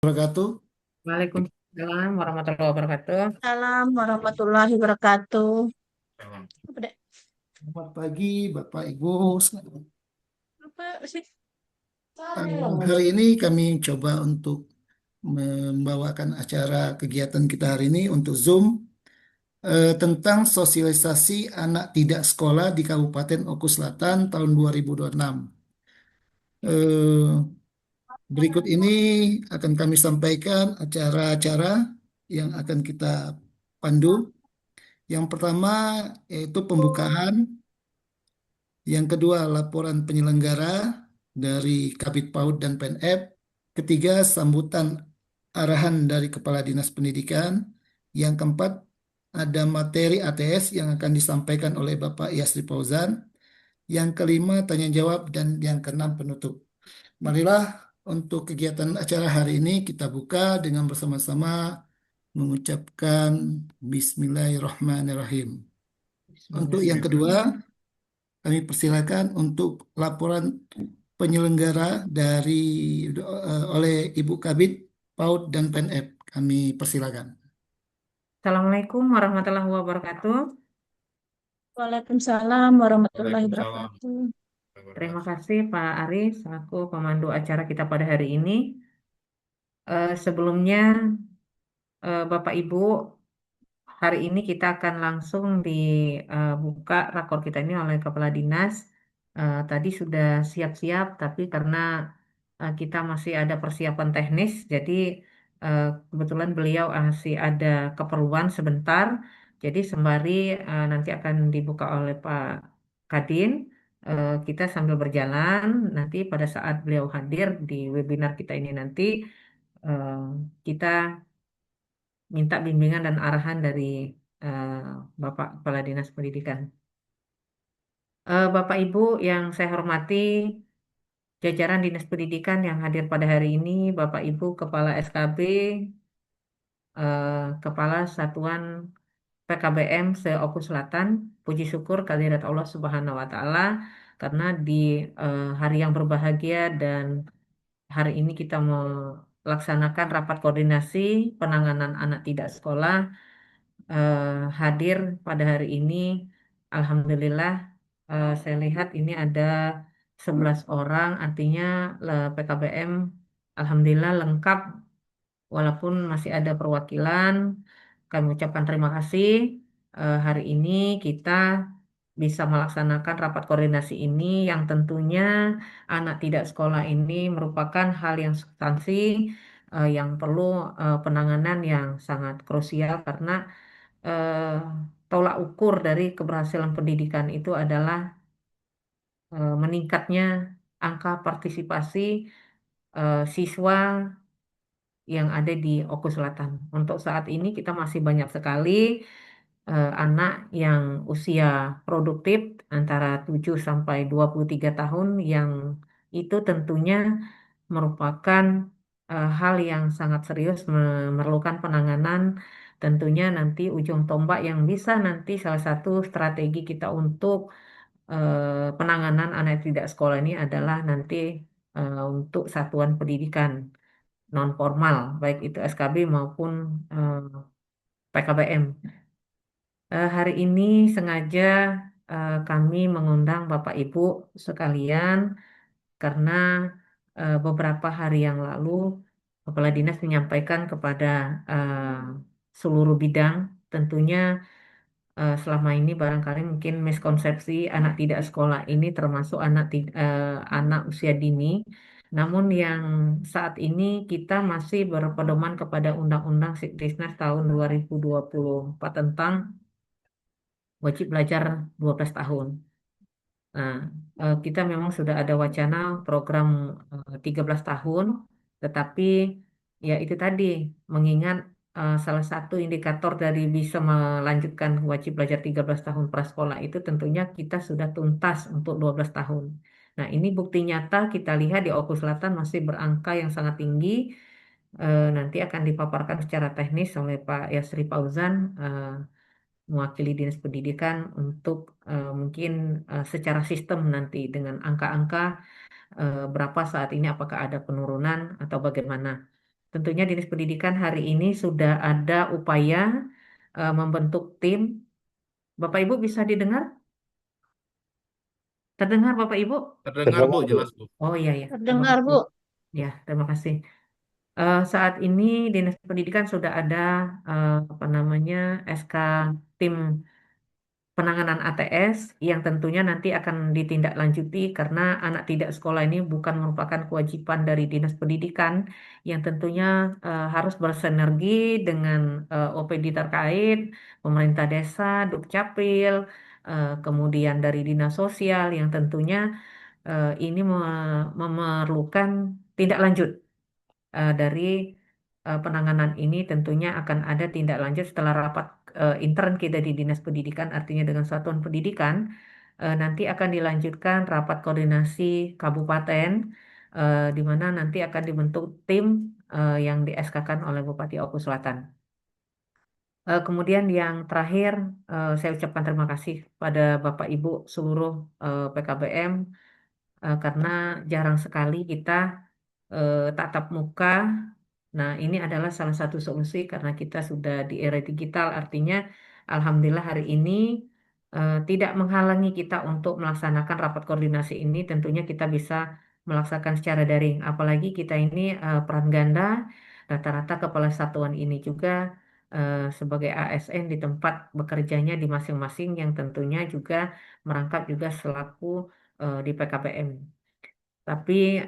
Wabarakatuh. Waalaikumsalam warahmatullahi wabarakatuh. Salam warahmatullahi wabarakatuh. Apa dek? Selamat pagi, Bapak Ibu. Apa sih? Hari ini kami coba untuk membawakan acara kegiatan kita hari ini untuk Zoom tentang sosialisasi anak tidak sekolah di Kabupaten Oku Selatan tahun 2026. Eh, Berikut ini akan kami sampaikan acara-acara yang akan kita pandu. Yang pertama yaitu pembukaan. Yang kedua, laporan penyelenggara dari Kabid PAUD dan PNF. Ketiga, sambutan arahan dari Kepala Dinas Pendidikan. Yang keempat, ada materi ATS yang akan disampaikan oleh Bapak Yasri Fauzan. Yang kelima, tanya jawab. Dan yang keenam, penutup. Marilah untuk kegiatan acara hari ini kita buka dengan bersama-sama mengucapkan Bismillahirrahmanirrahim. Untuk yang kedua, Bismillahirrahmanirrahim. kami persilakan untuk laporan penyelenggara dari oleh Ibu Kabid, PAUD dan PNF. Kami persilakan. Assalamualaikum warahmatullahi wabarakatuh. Waalaikumsalam warahmatullahi Waalaikumsalam. wabarakatuh. Terima kasih Pak Aris selaku pemandu acara kita pada hari ini. Sebelumnya Bapak Ibu, hari ini kita akan langsung dibuka rakor kita ini oleh Kepala Dinas. Tadi sudah siap-siap, tapi karena kita masih ada persiapan teknis, jadi kebetulan beliau masih ada keperluan sebentar. Jadi sembari nanti akan dibuka oleh Pak Kadin, kita sambil berjalan. Nanti pada saat beliau hadir di webinar kita ini nanti, eh, kita minta bimbingan dan arahan dari eh, Bapak Kepala Dinas Pendidikan. Bapak Ibu yang saya hormati, jajaran Dinas Pendidikan yang hadir pada hari ini, Bapak Ibu Kepala SKB, Kepala Satuan PKBM se-Oku Selatan, puji syukur kehadirat Allah Subhanahu wa Ta'ala, karena di hari yang berbahagia dan hari ini kita melaksanakan rapat koordinasi penanganan anak tidak sekolah hadir pada hari ini. Alhamdulillah, saya lihat ini ada 11 orang, artinya PKBM Alhamdulillah lengkap walaupun masih ada perwakilan. Kami ucapkan terima kasih. Hari ini kita bisa melaksanakan rapat koordinasi ini yang tentunya anak tidak sekolah ini merupakan hal yang substansi yang perlu penanganan yang sangat krusial karena eh, tolak ukur dari keberhasilan pendidikan itu adalah meningkatnya angka partisipasi siswa yang ada di Oku Selatan. Untuk saat ini kita masih banyak sekali anak yang usia produktif antara 7 sampai 23 tahun yang itu tentunya merupakan hal yang sangat serius memerlukan penanganan. Tentunya nanti ujung tombak yang bisa nanti salah satu strategi kita untuk penanganan anak tidak sekolah ini adalah nanti untuk satuan pendidikan non formal, baik itu SKB maupun eh, PKBM. Hari ini sengaja kami mengundang Bapak Ibu sekalian karena beberapa hari yang lalu Kepala Dinas menyampaikan kepada eh, seluruh bidang, tentunya selama ini barangkali mungkin miskonsepsi anak tidak sekolah ini termasuk anak usia dini. Namun yang saat ini kita masih berpedoman kepada Undang-Undang Sikdisnas tahun 2024 tentang wajib belajar 12 tahun. Nah, kita memang sudah ada wacana program 13 tahun, tetapi ya itu tadi, mengingat salah satu indikator dari bisa melanjutkan wajib belajar 13 tahun prasekolah itu tentunya kita sudah tuntas untuk 12 tahun. Nah, ini bukti nyata kita lihat di Oku Selatan masih berangka yang sangat tinggi. Nanti akan dipaparkan secara teknis oleh Pak Yasri Fauzan, mewakili Dinas Pendidikan untuk mungkin secara sistem nanti dengan angka-angka berapa saat ini apakah ada penurunan atau bagaimana. tentunya Dinas Pendidikan hari ini sudah ada upaya membentuk tim. Bapak Ibu bisa didengar? Terdengar Bapak Ibu? Terdengar Bu, jelas Bu. Oh iya ya, terima Terdengar, kasih. Bu. Ya, terima kasih. Saat ini Dinas Pendidikan sudah ada apa namanya SK tim penanganan ATS yang tentunya nanti akan ditindaklanjuti karena anak tidak sekolah ini bukan merupakan kewajiban dari Dinas Pendidikan yang tentunya harus bersinergi dengan OPD terkait, pemerintah desa, Dukcapil, kemudian dari Dinas Sosial yang tentunya ini memerlukan tindak lanjut dari penanganan ini tentunya akan ada tindak lanjut setelah rapat intern kita di Dinas Pendidikan, artinya dengan satuan pendidikan, nanti akan dilanjutkan rapat koordinasi kabupaten, di mana nanti akan dibentuk tim yang di SK-kan oleh Bupati Oku Selatan. Kemudian yang terakhir, saya ucapkan terima kasih pada Bapak Ibu seluruh PKBM karena jarang sekali kita tatap muka. Nah, ini adalah salah satu solusi karena kita sudah di era digital, artinya alhamdulillah hari ini tidak menghalangi kita untuk melaksanakan rapat koordinasi ini. Tentunya kita bisa melaksanakan secara daring. Apalagi kita ini peran ganda, rata-rata kepala satuan ini juga sebagai ASN di tempat bekerjanya di masing-masing yang tentunya juga merangkap juga selaku di PKPM. Tapi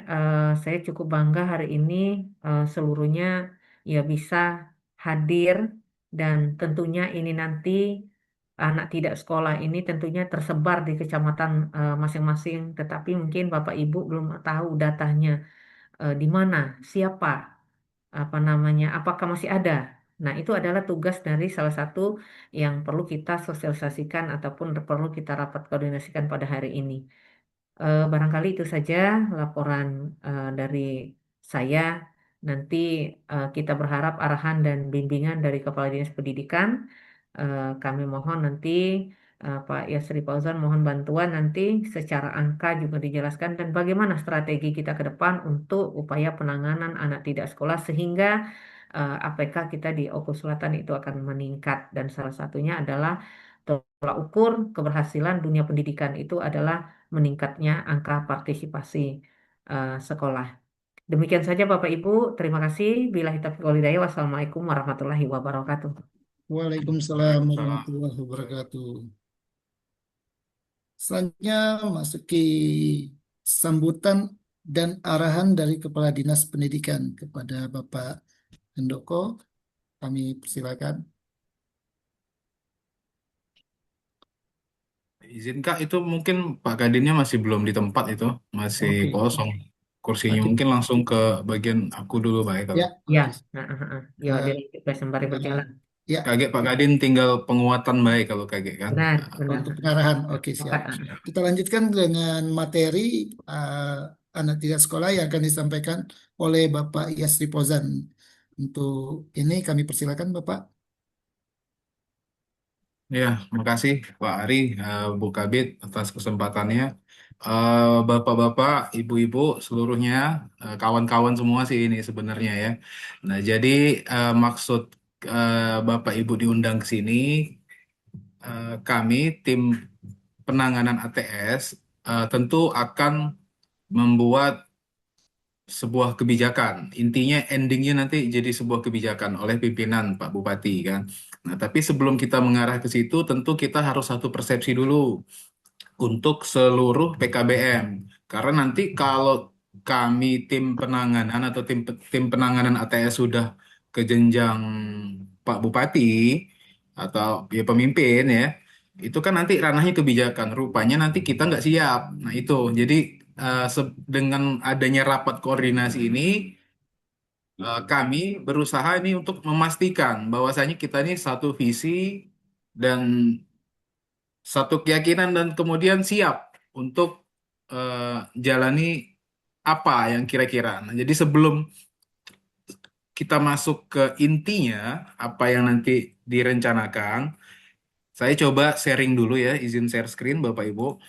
saya cukup bangga hari ini seluruhnya ya bisa hadir dan tentunya ini nanti anak tidak sekolah ini tentunya tersebar di kecamatan masing-masing. Tetapi mungkin Bapak Ibu belum tahu datanya di mana, siapa, apa namanya, apakah masih ada. Nah, itu adalah tugas dari salah satu yang perlu kita sosialisasikan ataupun perlu kita rapat koordinasikan pada hari ini. Barangkali itu saja laporan dari saya. Nanti kita berharap arahan dan bimbingan dari Kepala Dinas Pendidikan. Kami mohon nanti Pak Yasri Fauzan mohon bantuan nanti secara angka juga dijelaskan dan bagaimana strategi kita ke depan untuk upaya penanganan anak tidak sekolah sehingga APK kita di Oku Selatan itu akan meningkat dan salah satunya adalah tolak ukur keberhasilan dunia pendidikan itu adalah meningkatnya angka partisipasi sekolah. Demikian saja Bapak Ibu, terima kasih. Billahi taufiq wal hidayah. Wassalamualaikum warahmatullahi wabarakatuh. Waalaikumsalam warahmatullahi wabarakatuh. Selanjutnya masuki sambutan dan arahan dari Kepala Dinas Pendidikan kepada Bapak Handoko. Kami persilakan. Izin Kak, itu mungkin Pak Kadinnya masih belum di tempat itu, masih Oke, kosong kursinya. oke. Mungkin langsung ke bagian aku dulu baik Ya, kalau. Ya, oke. ya Eh, dilanjutkan sembari eh, berjalan. ya, Kaget Pak Kadin tinggal penguatan baik kalau kaget kan. Benar, Nah, benar. untuk pengarahan. Oke, siap. Maka, Kita lanjutkan dengan materi anak tidak sekolah yang akan disampaikan oleh Bapak Yasri Pozan. Untuk ini kami persilakan Bapak. ya, makasih Pak Ari, Bu Kabit atas kesempatannya. Bapak-bapak, ibu-ibu, seluruhnya, kawan-kawan semua sih ini sebenarnya ya. Nah, jadi maksud Bapak Ibu diundang ke sini, kami tim penanganan ATS tentu akan membuat sebuah kebijakan. Intinya endingnya nanti jadi sebuah kebijakan oleh pimpinan Pak Bupati kan. Nah, tapi sebelum kita mengarah ke situ, tentu kita harus satu persepsi dulu untuk seluruh PKBM. Karena nanti kalau kami tim penanganan atau tim penanganan ATS sudah ke jenjang Pak Bupati atau ya pemimpin ya, itu kan nanti ranahnya kebijakan. Rupanya nanti kita nggak siap. Nah itu, jadi dengan adanya rapat koordinasi ini, kami berusaha ini untuk memastikan bahwasanya kita ini satu visi dan satu keyakinan dan kemudian siap untuk jalani apa yang kira-kira. Nah, jadi sebelum kita masuk ke intinya apa yang nanti direncanakan, saya coba sharing dulu ya, izin share screen Bapak Ibu.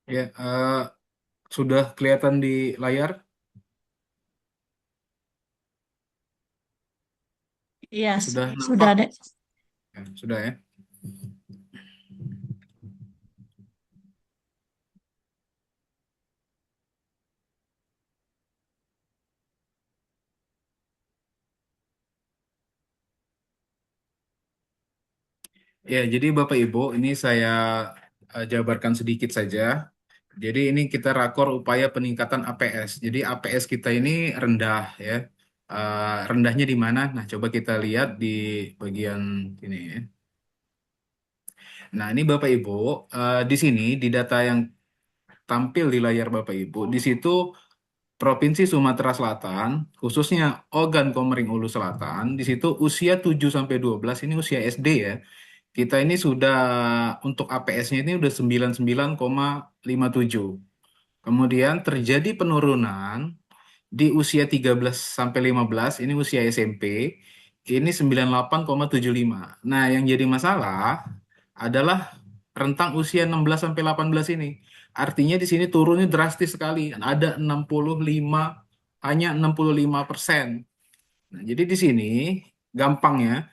Ya, sudah kelihatan di layar? Iya, Sudah sudah nampak? deh. Ya, sudah ya. Ya, jadi Bapak Ibu, ini saya jabarkan sedikit saja. Jadi ini kita rakor upaya peningkatan APS. Jadi APS kita ini rendah ya. Rendahnya di mana? Nah, coba kita lihat di bagian ini ya. Nah, ini Bapak Ibu, di sini di data yang tampil di layar Bapak Ibu, di situ Provinsi Sumatera Selatan, khususnya Ogan Komering Ulu Selatan, di situ usia 7 sampai 12 ini usia SD ya. Kita ini sudah untuk APS-nya ini udah 99,57. Kemudian terjadi penurunan di usia 13 sampai 15 ini usia SMP ini 98,75. Nah, yang jadi masalah adalah rentang usia 16 sampai 18 ini. Artinya di sini turunnya drastis sekali. Ada 65 hanya 65%. Nah, jadi di sini gampangnya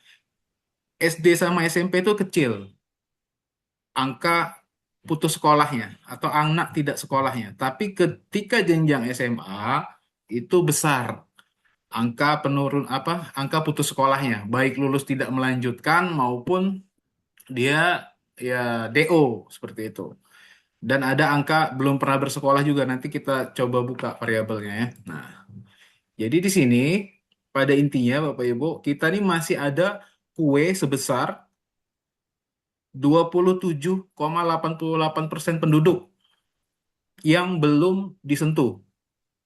SD sama SMP itu kecil angka putus sekolahnya atau anak tidak sekolahnya. Tapi ketika jenjang SMA itu besar angka penurun angka putus sekolahnya, baik lulus tidak melanjutkan maupun dia ya DO seperti itu. Dan ada angka belum pernah bersekolah juga. Nanti kita coba buka variabelnya ya. Nah, jadi di sini pada intinya Bapak Ibu, kita ini masih ada kue sebesar 27,88% penduduk yang belum disentuh.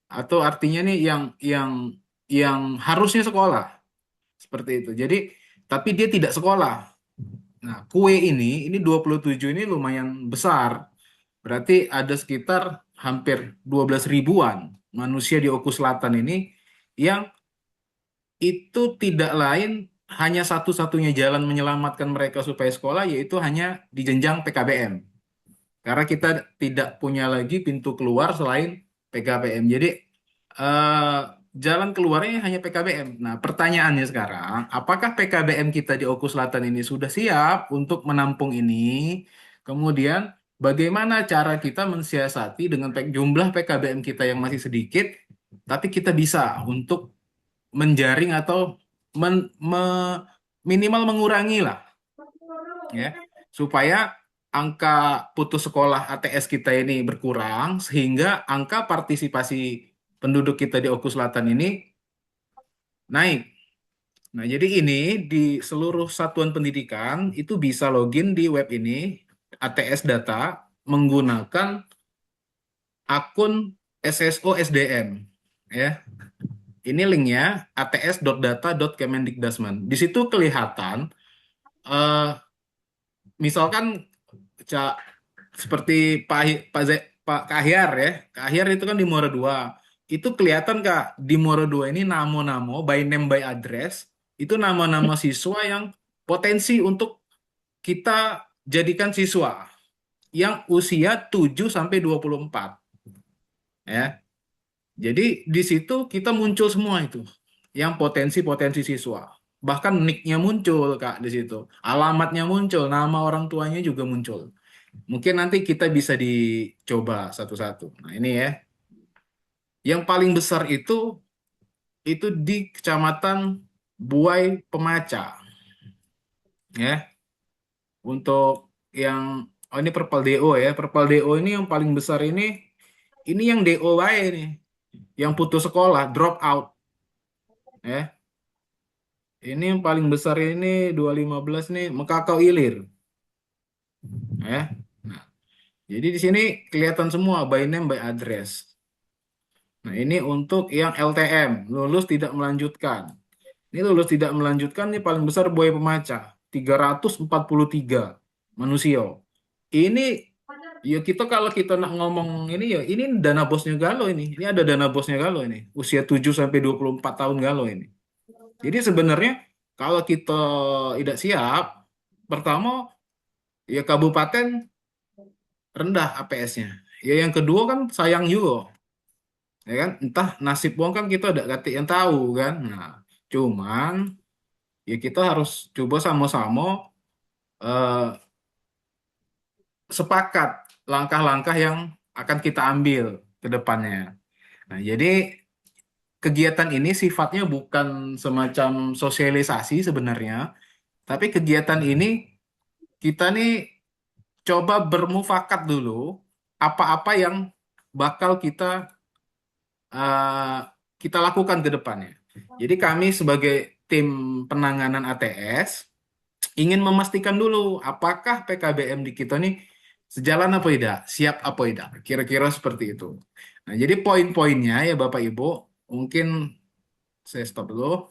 Atau artinya nih yang harusnya sekolah seperti itu. Jadi tapi dia tidak sekolah. Nah, kue ini 27 ini lumayan besar. Berarti ada sekitar hampir 12 ribuan manusia di Oku Selatan ini yang itu tidak lain hanya satu-satunya jalan menyelamatkan mereka supaya sekolah yaitu hanya di jenjang PKBM. Karena kita tidak punya lagi pintu keluar selain PKBM. Jadi eh, jalan keluarnya hanya PKBM. Nah, pertanyaannya sekarang, apakah PKBM kita di Oku Selatan ini sudah siap untuk menampung ini? Kemudian, bagaimana cara kita mensiasati dengan jumlah PKBM kita yang masih sedikit, tapi kita bisa untuk menjaring atau minimal mengurangi lah ya supaya angka putus sekolah ATS kita ini berkurang sehingga angka partisipasi penduduk kita di Oku Selatan ini naik. Nah, jadi ini di seluruh satuan pendidikan itu bisa login di web ini ATS Data menggunakan akun SSO SDM ya. Ini linknya ats.data.kemendikdasmen. Di situ kelihatan eh, misalkan Cak seperti Pak Kahyar ya. Kahyar itu kan di Muara II. Itu kelihatan Kak, di Muara II ini namo-namo by name by address itu nama-nama siswa yang potensi untuk kita jadikan siswa yang usia 7 sampai 24 ya. Jadi di situ kita muncul semua itu yang potensi-potensi siswa. Bahkan nicknya muncul Kak di situ. Alamatnya muncul, nama orang tuanya juga muncul. Mungkin nanti kita bisa dicoba satu-satu. Nah, ini ya. Yang paling besar itu di Kecamatan Buai Pemaca ya. Untuk yang ini Perpal DO ya. Perpal DO ini yang paling besar ini yang DO wae nih. Yang putus sekolah, drop out ya. Ini yang paling besar ini 215 nih Mekakau Ilir ya. Nah, jadi di sini kelihatan semua by name by address. Nah, ini untuk yang LTM, lulus tidak melanjutkan. Ini lulus tidak melanjutkan, ini paling besar Buaya Pemacah, 343 manusia. Ini, ya kita kalau kita nak ngomong ini dana bosnya Galo ini. Ini ada dana bosnya Galo ini. Usia 7 sampai 24 tahun Galo ini. Jadi sebenarnya kalau kita tidak siap, pertama ya kabupaten rendah APS-nya Ya yang kedua kan sayang juga, ya kan? Entah nasib uang kan kita udah kati yang tahu kan. Nah, cuman ya kita harus coba sama-sama eh, sepakat langkah-langkah yang akan kita ambil ke depannya. Nah, jadi kegiatan ini sifatnya bukan semacam sosialisasi sebenarnya, tapi kegiatan ini kita nih coba bermufakat dulu apa-apa yang bakal eh, kita lakukan ke depannya. Jadi kami sebagai tim penanganan ATS ingin memastikan dulu apakah PKBM di kita nih sejalan apa tidak, siap apa tidak. Kira-kira seperti itu. Nah, jadi poin-poinnya ya Bapak Ibu, mungkin saya stop dulu.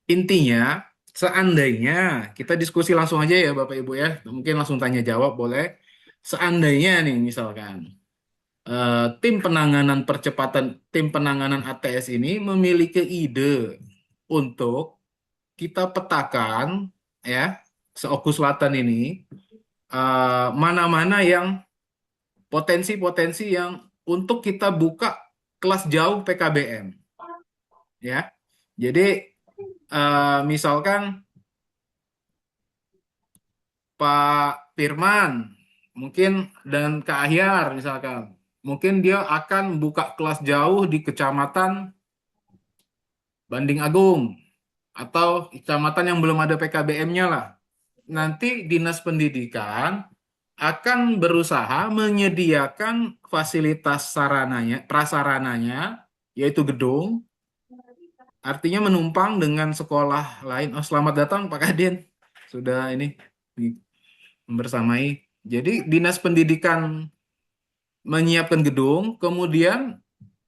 Intinya, seandainya kita diskusi langsung aja ya Bapak Ibu ya, mungkin langsung tanya jawab boleh. Seandainya nih misalkan tim penanganan ATS ini memiliki ide untuk kita petakan ya se-Oku Selatan ini mana-mana yang potensi-potensi yang untuk kita buka kelas jauh PKBM ya. Jadi misalkan Pak Firman mungkin dan Kak Ahyar misalkan mungkin dia akan buka kelas jauh di Kecamatan Banding Agung atau kecamatan yang belum ada PKBM-nya lah. Nanti Dinas Pendidikan akan berusaha menyediakan fasilitas sarananya, prasarananya, yaitu gedung, artinya menumpang dengan sekolah lain. Oh, selamat datang Pak Kadin. Sudah ini bersamai. Jadi Dinas Pendidikan menyiapkan gedung, kemudian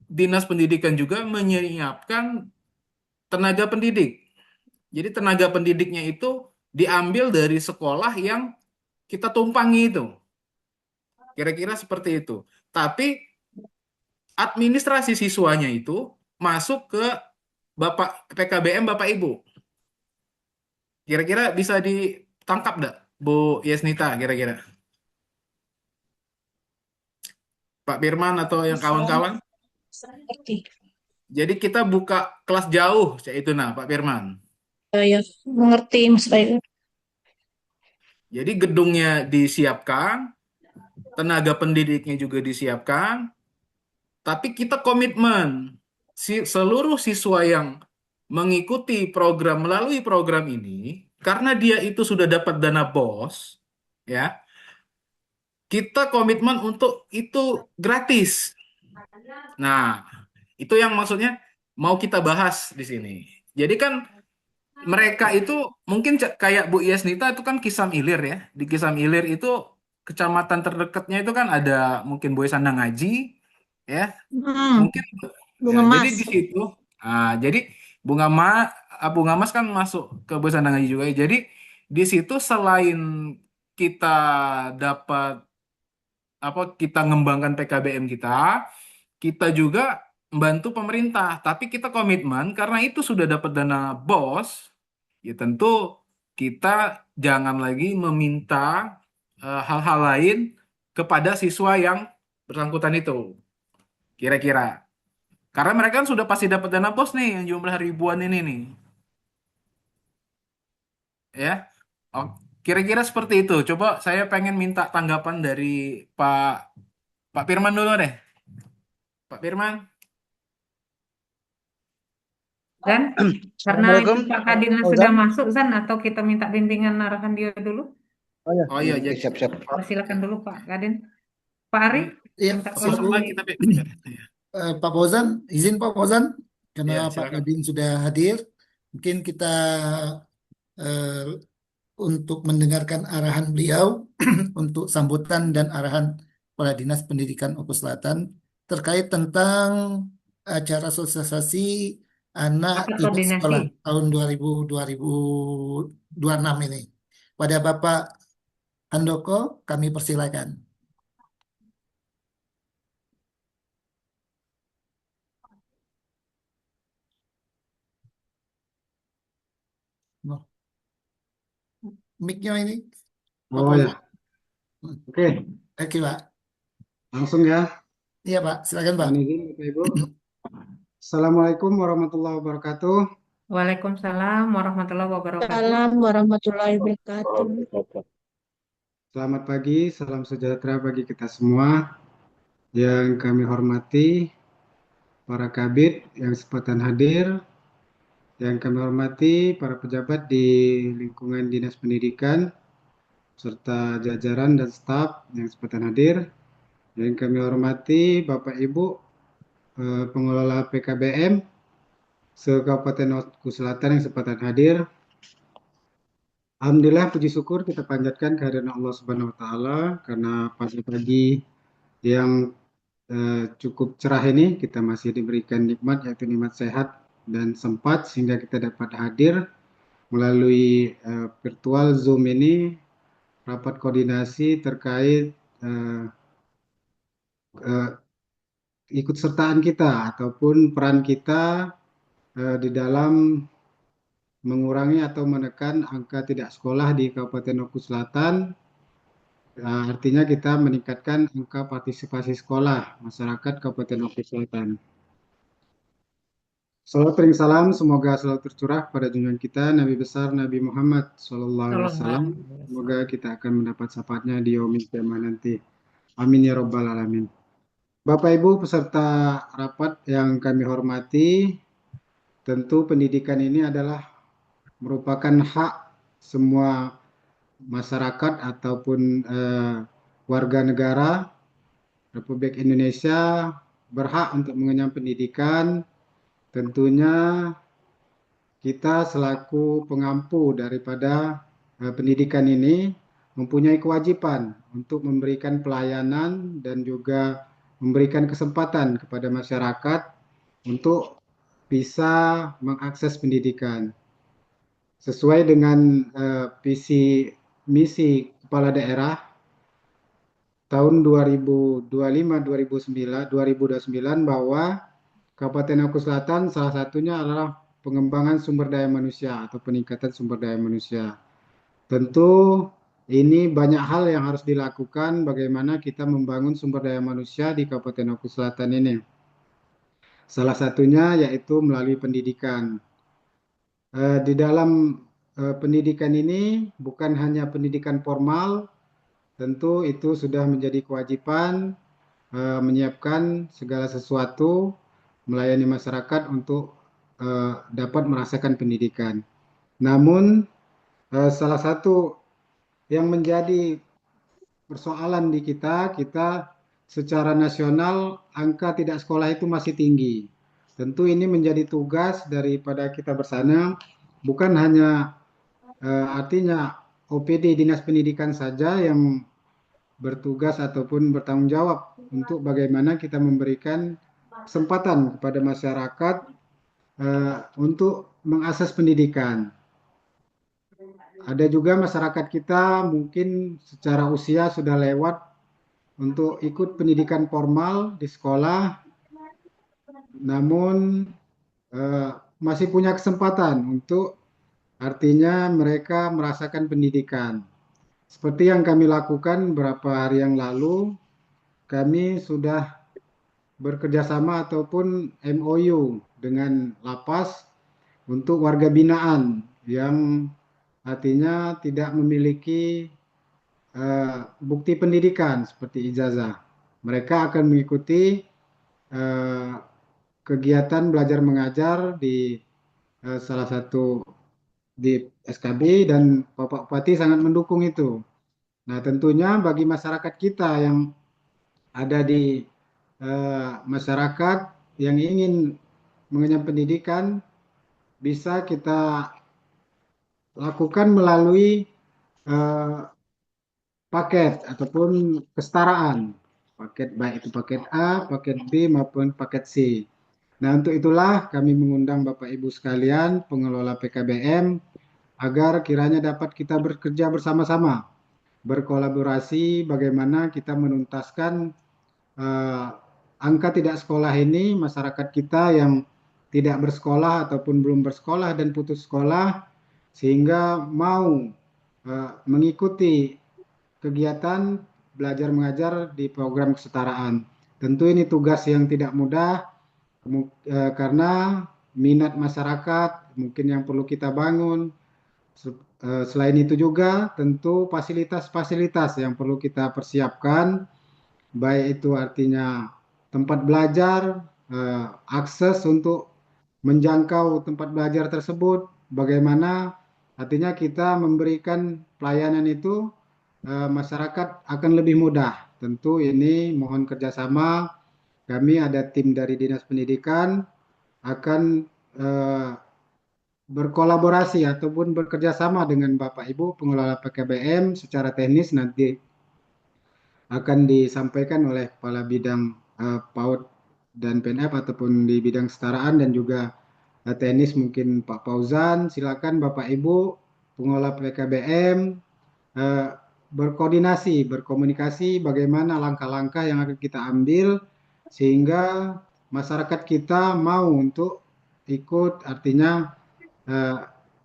Dinas Pendidikan juga menyiapkan tenaga pendidik. Jadi tenaga pendidiknya itu diambil dari sekolah yang kita tumpangi itu. Kira-kira seperti itu. Tapi administrasi siswanya itu masuk ke Bapak PKBM Bapak Ibu. Kira-kira bisa ditangkap enggak, Bu Yesnita kira-kira? Pak Firman atau yang Bisa, kawan-kawan? bisa ngerti. Jadi kita buka kelas jauh, yaitu nah Pak Firman. Ya, mengerti Mas Bayu. Jadi gedungnya disiapkan, tenaga pendidiknya juga disiapkan, tapi kita komitmen seluruh siswa yang mengikuti program melalui program ini, karena dia itu sudah dapat dana BOS, ya, kita komitmen untuk itu gratis. Nah, itu yang maksudnya mau kita bahas di sini. Jadi kan mereka itu mungkin kayak Bu Yasnita itu kan Kisam Ilir ya. Di Kisam Ilir itu kecamatan terdekatnya itu kan ada mungkin Boy Sandang Ngaji ya. Mungkin ya, Bunga jadi Mas. di situ jadi Bunga Ma Bunga Mas kan masuk ke Boy Sandang Ngaji juga ya. Jadi di situ selain kita dapat kita ngembangkan PKBM kita, kita juga membantu pemerintah. Tapi kita komitmen karena itu sudah dapat dana BOS, ya tentu kita jangan lagi meminta hal-hal lain kepada siswa yang bersangkutan itu. Kira-kira. Karena mereka kan sudah pasti dapat dana BOS nih yang jumlah ribuan ini nih. Ya. Oh, kira-kira seperti itu. Coba saya pengen minta tanggapan dari Pak Pak Firman dulu deh. Pak Firman. Dan karena itu Assalamualaikum, Pak Kadina sudah Fauzan. masuk, Zan, atau kita minta bimbingan arahan dia dulu? Oh ya, Oh iya, jadi siap-siap. Persilakan dulu Pak Kadin. Pak Ari, Ya, minta masuk silakan. lagi konsultasi. tapi Pak Fauzan, izin Pak Fauzan, karena ya Pak silakan. Kadin sudah hadir, mungkin kita eh, untuk mendengarkan arahan beliau untuk sambutan dan arahan Kepala Dinas Pendidikan Oku Selatan terkait tentang acara sosialisasi anak Rapat tidak koordinasi. sekolah tahun 2026 ini. Pada Bapak Handoko, kami persilakan. Mic-nya ini, Pak Oh ya, Fauzan. oke. Oke, Pak. Langsung ya, Iya Pak, silakan Pak. mohon izin Bapak Ibu. Assalamualaikum warahmatullahi wabarakatuh. Waalaikumsalam warahmatullahi wabarakatuh. Salam warahmatullahi wabarakatuh. Selamat pagi, salam sejahtera bagi kita semua. Yang kami hormati para kabid yang kesempatan hadir, yang kami hormati para pejabat di lingkungan Dinas Pendidikan, serta jajaran dan staf yang kesempatan hadir. Yang kami hormati Bapak Ibu pengelola PKBM se-Kabupaten Oku Selatan yang kesempatan hadir. Alhamdulillah puji syukur kita panjatkan kehadiran Allah Subhanahu wa taala karena pagi-pagi yang cukup cerah ini kita masih diberikan nikmat yaitu nikmat sehat dan sempat sehingga kita dapat hadir melalui virtual Zoom ini rapat koordinasi terkait ikut sertaan kita ataupun peran kita di dalam mengurangi atau menekan angka tidak sekolah di Kabupaten Oku Selatan. Artinya kita meningkatkan angka partisipasi sekolah masyarakat Kabupaten Oku Selatan. Salawat ring salam semoga selalu tercurah pada junjungan kita Nabi besar Nabi Muhammad SAW. Semoga kita akan mendapat syafaatnya di yaumil qiyamah nanti. Amin ya rabbal alamin. Bapak Ibu peserta rapat yang kami hormati, tentu pendidikan ini adalah merupakan hak semua masyarakat ataupun warga negara Republik Indonesia berhak untuk mengenyam pendidikan. Tentunya kita selaku pengampu daripada pendidikan ini mempunyai kewajiban untuk memberikan pelayanan dan juga memberikan kesempatan kepada masyarakat untuk bisa mengakses pendidikan. Sesuai dengan visi misi Kepala Daerah tahun 2025-2029 bahwa Kabupaten Oku Selatan salah satunya adalah pengembangan sumber daya manusia atau peningkatan sumber daya manusia. Tentu ini banyak hal yang harus dilakukan bagaimana kita membangun sumber daya manusia di Kabupaten Oku Selatan ini. Salah satunya yaitu melalui pendidikan. Di dalam pendidikan ini bukan hanya pendidikan formal, tentu itu sudah menjadi kewajiban menyiapkan segala sesuatu melayani masyarakat untuk dapat merasakan pendidikan. Namun salah satu yang menjadi persoalan di kita secara nasional angka tidak sekolah itu masih tinggi. Tentu ini menjadi tugas daripada kita bersama, bukan hanya artinya OPD Dinas Pendidikan saja yang bertugas ataupun bertanggung jawab untuk bagaimana kita memberikan kesempatan kepada masyarakat untuk mengakses pendidikan. Ada juga masyarakat kita mungkin secara usia sudah lewat untuk ikut pendidikan formal di sekolah, namun masih punya kesempatan untuk artinya mereka merasakan pendidikan. Seperti yang kami lakukan beberapa hari yang lalu, kami sudah bekerjasama ataupun MOU dengan Lapas untuk warga binaan yang artinya tidak memiliki bukti pendidikan seperti ijazah. Mereka akan mengikuti kegiatan belajar mengajar di salah satu di SKB dan Bapak Bupati sangat mendukung itu. Nah, tentunya bagi masyarakat kita yang ada di masyarakat yang ingin mengenyam pendidikan bisa kita lakukan melalui paket ataupun kesetaraan. Paket baik itu paket A, paket B maupun paket C. Nah, untuk itulah kami mengundang Bapak Ibu sekalian, pengelola PKBM, agar kiranya dapat kita bekerja bersama-sama, berkolaborasi bagaimana kita menuntaskan angka tidak sekolah ini, masyarakat kita yang tidak bersekolah ataupun belum bersekolah dan putus sekolah, sehingga mau mengikuti kegiatan belajar mengajar di program kesetaraan. Tentu ini tugas yang tidak mudah karena minat masyarakat mungkin yang perlu kita bangun. Selain itu juga tentu fasilitas-fasilitas yang perlu kita persiapkan, baik itu artinya tempat belajar, akses untuk menjangkau tempat belajar tersebut, bagaimana artinya kita memberikan pelayanan itu masyarakat akan lebih mudah. Tentu ini mohon kerjasama, kami ada tim dari Dinas Pendidikan akan berkolaborasi ataupun bekerja sama dengan Bapak Ibu pengelola PKBM secara teknis nanti akan disampaikan oleh Kepala Bidang PAUD dan PNF ataupun di bidang kesetaraan dan juga teknis mungkin Pak Fauzan. Silakan Bapak Ibu pengelola PKBM berkomunikasi bagaimana langkah-langkah yang akan kita ambil sehingga masyarakat kita mau untuk ikut artinya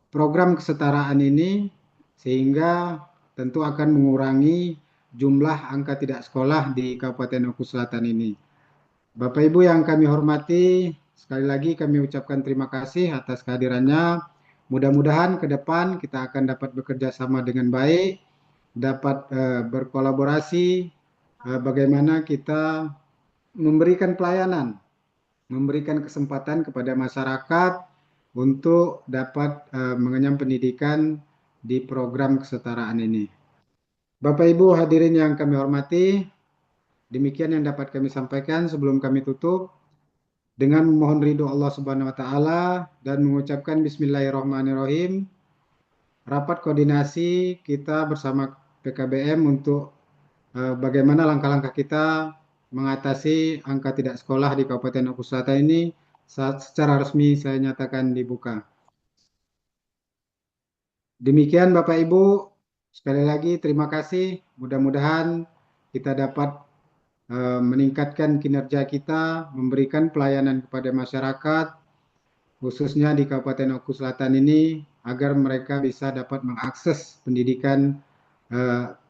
program kesetaraan ini sehingga tentu akan mengurangi jumlah angka tidak sekolah di Kabupaten Oku Selatan ini. Bapak Ibu yang kami hormati, sekali lagi kami ucapkan terima kasih atas kehadirannya. Mudah-mudahan ke depan kita akan dapat bekerja sama dengan baik, dapat berkolaborasi, bagaimana kita memberikan pelayanan, memberikan kesempatan kepada masyarakat untuk dapat mengenyam pendidikan di program kesetaraan ini. Bapak Ibu hadirin yang kami hormati, demikian yang dapat kami sampaikan sebelum kami tutup. Dengan memohon ridho Allah Subhanahu wa taala dan mengucapkan bismillahirrahmanirrahim, rapat koordinasi kita bersama PKBM untuk bagaimana langkah-langkah kita mengatasi angka tidak sekolah di Kabupaten Oku Selatan ini secara resmi saya nyatakan dibuka. Demikian Bapak Ibu, sekali lagi terima kasih. Mudah-mudahan kita dapat meningkatkan kinerja kita, memberikan pelayanan kepada masyarakat, khususnya di Kabupaten Oku Selatan ini, agar mereka bisa dapat mengakses pendidikan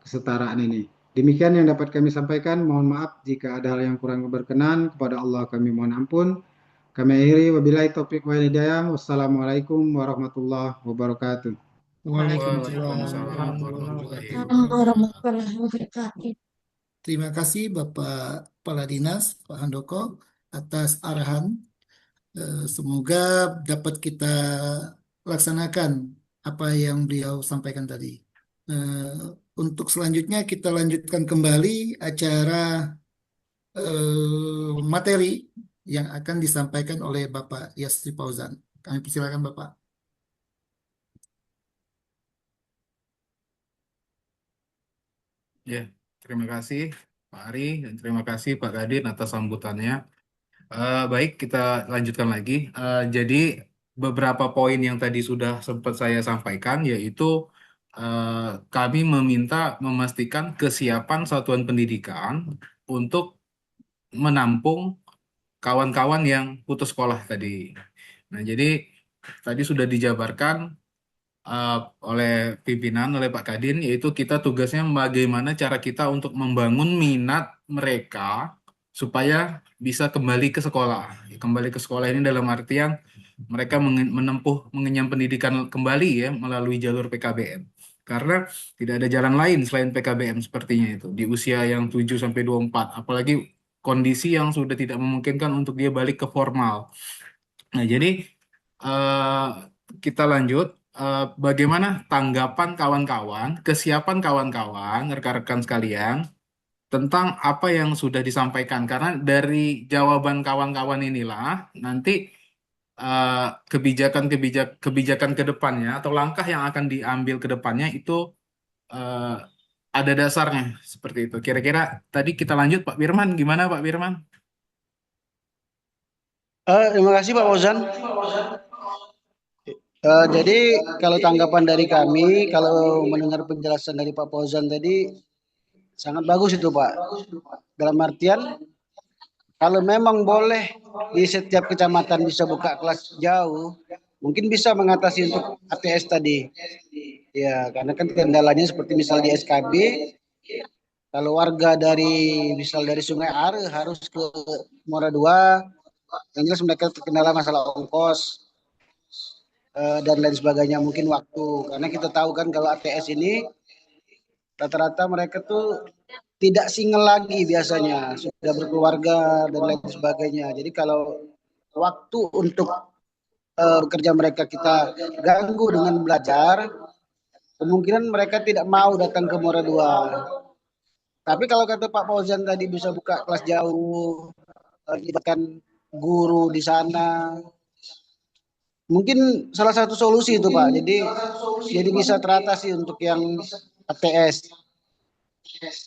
kesetaraan ini. Demikian yang dapat kami sampaikan. Mohon maaf jika ada hal yang kurang berkenan. Kepada Allah kami mohon ampun. Kami akhiri wabillahi taufiq wal hidayah. Wassalamualaikum warahmatullahi wabarakatuh. Waalaikumsalam Waalaikumsalam warahmatullahi warahmatullahi wabarakatuh. Warahmatullahi wabarakatuh. Terima kasih Bapak Kepala Dinas, Pak Handoko, atas arahan. Semoga dapat kita laksanakan apa yang beliau sampaikan tadi. Untuk selanjutnya kita lanjutkan kembali acara materi yang akan disampaikan oleh Bapak Yasri Fauzan. Kami persilakan Bapak. Ya, terima kasih Pak Ari dan terima kasih Pak Kadin atas sambutannya. Baik, kita lanjutkan lagi. Jadi beberapa poin yang tadi sudah sempat saya sampaikan yaitu kami meminta memastikan kesiapan satuan pendidikan untuk menampung kawan-kawan yang putus sekolah tadi. Nah, jadi tadi sudah dijabarkan uh, oleh pimpinan, oleh Pak Kadin, yaitu kita tugasnya bagaimana cara kita untuk membangun minat mereka supaya bisa kembali ke sekolah. Kembali ke sekolah ini dalam artian mereka mengenyam pendidikan kembali ya melalui jalur PKBM. Karena tidak ada jalan lain selain PKBM sepertinya itu di usia yang 7 sampai 24, apalagi kondisi yang sudah tidak memungkinkan untuk dia balik ke formal. Nah, jadi eh, kita lanjut. Bagaimana tanggapan kawan-kawan, kesiapan kawan-kawan, rekan-rekan sekalian, tentang apa yang sudah disampaikan? Karena dari jawaban kawan-kawan inilah nanti eh, kebijakan ke depannya atau langkah yang akan diambil ke depannya itu eh, ada dasarnya seperti itu. Kira-kira tadi kita lanjut Pak Firman, gimana Pak Firman? Terima kasih Pak Fauzan. Jadi kalau tanggapan dari kami, kalau mendengar penjelasan dari Pak Fauzan tadi, sangat bagus itu Pak. Dalam artian, kalau memang boleh di setiap kecamatan bisa buka kelas jauh, mungkin bisa mengatasi untuk ATS tadi. Ya, karena kan kendalanya seperti misal di SKB, Kalau warga misal dari Sungai Are harus ke Muara II, yang jelas mereka terkendala masalah ongkos dan lain sebagainya, mungkin waktu. Karena kita tahu kan kalau ATS ini rata-rata mereka tuh tidak single lagi biasanya, sudah berkeluarga dan lain sebagainya. Jadi kalau waktu untuk kerja mereka kita ganggu dengan belajar, kemungkinan mereka tidak mau datang ke Muara II. Tapi kalau kata Pak Fauzan tadi bisa buka kelas jauh, libatkan guru di sana, mungkin salah satu solusi itu Pak. Jadi bisa teratasi untuk yang ATS.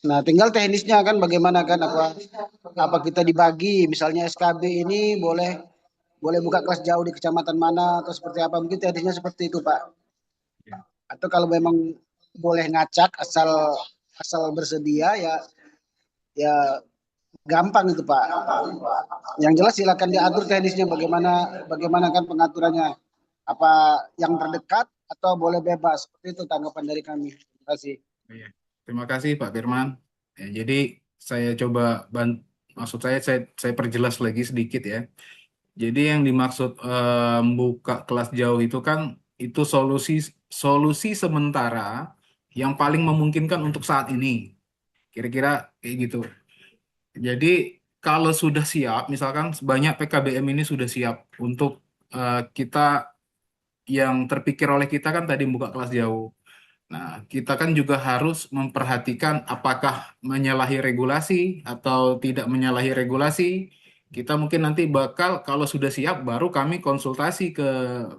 Nah, tinggal teknisnya kan bagaimana kan, apa kita dibagi, misalnya SKB ini boleh buka kelas jauh di kecamatan mana atau seperti apa, mungkin teknisnya seperti itu Pak. Atau kalau memang boleh ngacak asal bersedia ya gampang itu Pak. Yang jelas silakan diatur teknisnya bagaimana kan pengaturannya, apa yang terdekat atau boleh bebas, seperti itu tanggapan dari kami. Terima kasih. Iya. Terima kasih Pak Firman. Ya, jadi saya coba maksud saya perjelas lagi sedikit ya. Jadi yang dimaksud buka kelas jauh itu kan itu solusi solusi sementara yang paling memungkinkan untuk saat ini. Kira-kira kayak gitu. Jadi kalau sudah siap, misalkan banyak PKBM ini sudah siap untuk kita yang terpikir oleh kita kan tadi buka kelas jauh. Nah, kita kan juga harus memperhatikan apakah menyalahi regulasi atau tidak menyalahi regulasi. Kita mungkin nanti bakal, kalau sudah siap, baru kami konsultasi ke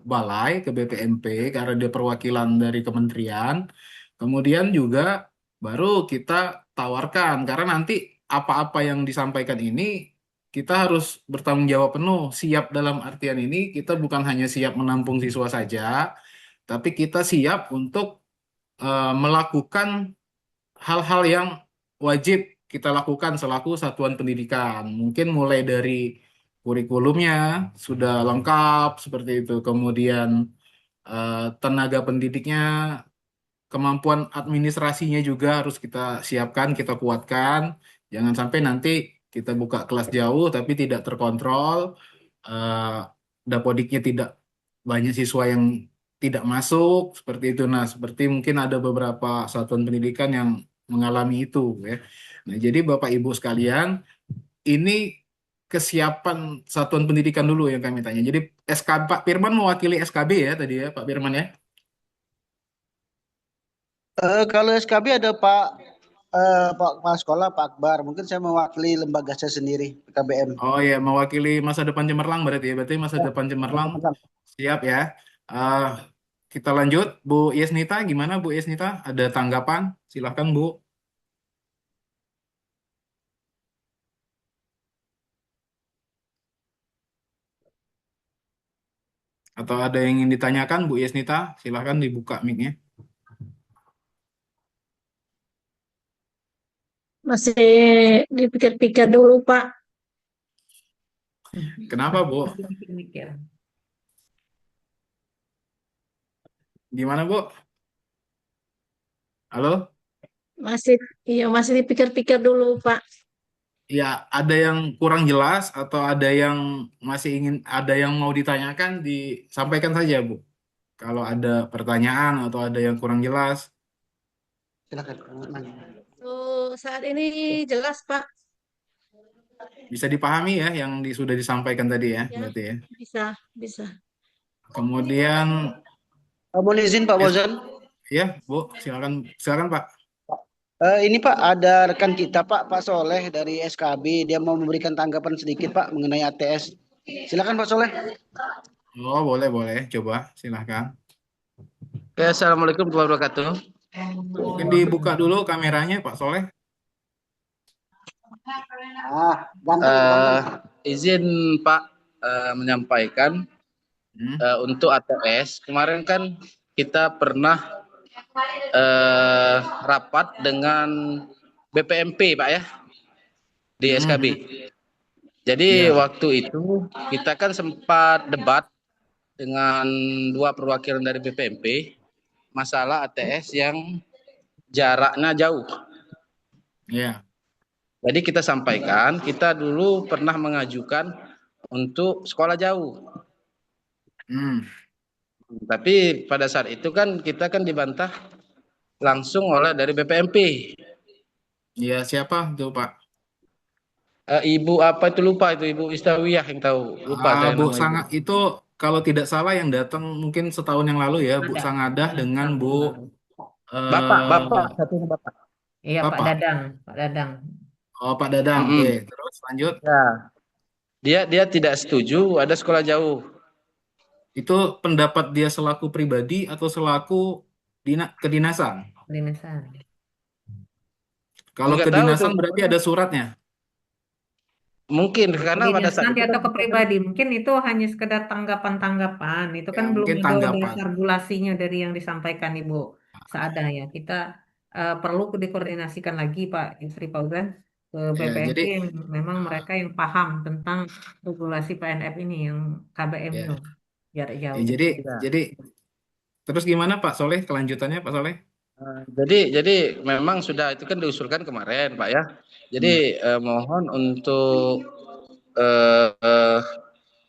balai, ke BPMP, karena dia perwakilan dari kementerian. Kemudian juga baru kita tawarkan, karena nanti apa-apa yang disampaikan ini, kita harus bertanggung jawab penuh. Siap dalam artian ini, kita bukan hanya siap menampung siswa saja, tapi kita siap untuk melakukan hal-hal yang wajib kita lakukan selaku satuan pendidikan. Mungkin mulai dari kurikulumnya sudah lengkap seperti itu. Kemudian tenaga pendidiknya, kemampuan administrasinya juga harus kita siapkan, kita kuatkan. Jangan sampai nanti kita buka kelas jauh tapi tidak terkontrol, eh, dapodiknya tidak banyak siswa yang tidak masuk seperti itu. Nah, seperti mungkin ada beberapa satuan pendidikan yang mengalami itu ya. Nah, jadi Bapak Ibu sekalian, ini kesiapan satuan pendidikan dulu yang kami tanya. Jadi Pak Firman mewakili SKB ya tadi ya, Pak Firman ya. Kalau SKB ada Pak Kepala Sekolah, Pak Akbar. Mungkin saya mewakili lembaga saya sendiri, PKBM. Oh ya, mewakili masa depan Cemerlang berarti ya. Berarti masa depan Cemerlang siap ya. Eh, kita lanjut, Bu Yesnita. Gimana Bu Yesnita? Ada tanggapan? Silahkan Bu. Atau ada yang ingin ditanyakan Bu Yesnita? Silahkan dibuka mic-nya. Masih dipikir-pikir dulu, Pak. Kenapa Bu? Mikir. Gimana Bu? Halo? Masih dipikir-pikir dulu, Pak. Ya, ada yang kurang jelas atau ada yang ada yang mau ditanyakan, disampaikan saja Bu. Kalau ada pertanyaan atau ada yang kurang jelas, Silakan. Saat ini jelas, Pak. bisa dipahami ya yang sudah disampaikan tadi ya, Ya, berarti ya. bisa. Kemudian, Mohon izin Pak Fauzan. ya Bu, silakan Pak. Ini Pak, ada rekan kita Pak Soleh dari SKB. Dia mau memberikan tanggapan sedikit Pak mengenai ATS. Silakan Pak Soleh. Oh, boleh, coba silakan. Oke, Assalamualaikum warahmatullahi wabarakatuh. Mungkin dibuka dulu kameranya Pak Soleh. Izin Pak menyampaikan untuk ATS. Kemarin kan kita pernah rapat dengan BPMP Pak ya di SKB. Jadi waktu itu kita kan sempat debat dengan dua perwakilan dari BPMP masalah ATS yang jaraknya jauh. Ya. Jadi kita sampaikan, kita dulu pernah mengajukan untuk sekolah jauh. Hmm. Tapi pada saat itu kan kita kan dibantah langsung oleh dari BPMP. Ya, siapa tuh, Pak? Ibu apa itu lupa itu Ibu Istawiyah yang tahu. Lupa saya Bu nama ibu. Sangat itu kalau tidak salah yang datang mungkin setahun yang lalu ya, Bu Ada Sangadah yang dengan tahun Bu yang lalu. Bapak, eh satunya Bapak. Iya Pak Bapak. Dadang, Pak Dadang. Oh, Pak Dadang. Oke, Mm-mm. terus lanjut. Ya, dia tidak setuju ada sekolah jauh. Itu pendapat dia selaku pribadi atau selaku kedinasan? Linisan. Kalau Enggak tahu tuh, kedinasan berarti pokoknya ada suratnya. mungkin karena pada saat Kedinasan itu kan atau ke kita kan pribadi, mungkin itu hanya sekedar tanggapan-tanggapan. Itu Ya, kan belum mungkin ada tanggapan. dasar bulasinya dari yang disampaikan Ibu Saada ya. Kita perlu dikoordinasikan lagi Pak Yusri Fauzan ke Ya, BPMP jadi yang memang mereka yang paham tentang regulasi PNF ini yang KBM-nya ya, jarak ya, jauh. jadi ya. jadi terus gimana Pak Soleh kelanjutannya Pak Soleh? Jadi memang sudah itu kan diusulkan kemarin Pak ya. Hmm. Jadi mohon untuk eh, eh,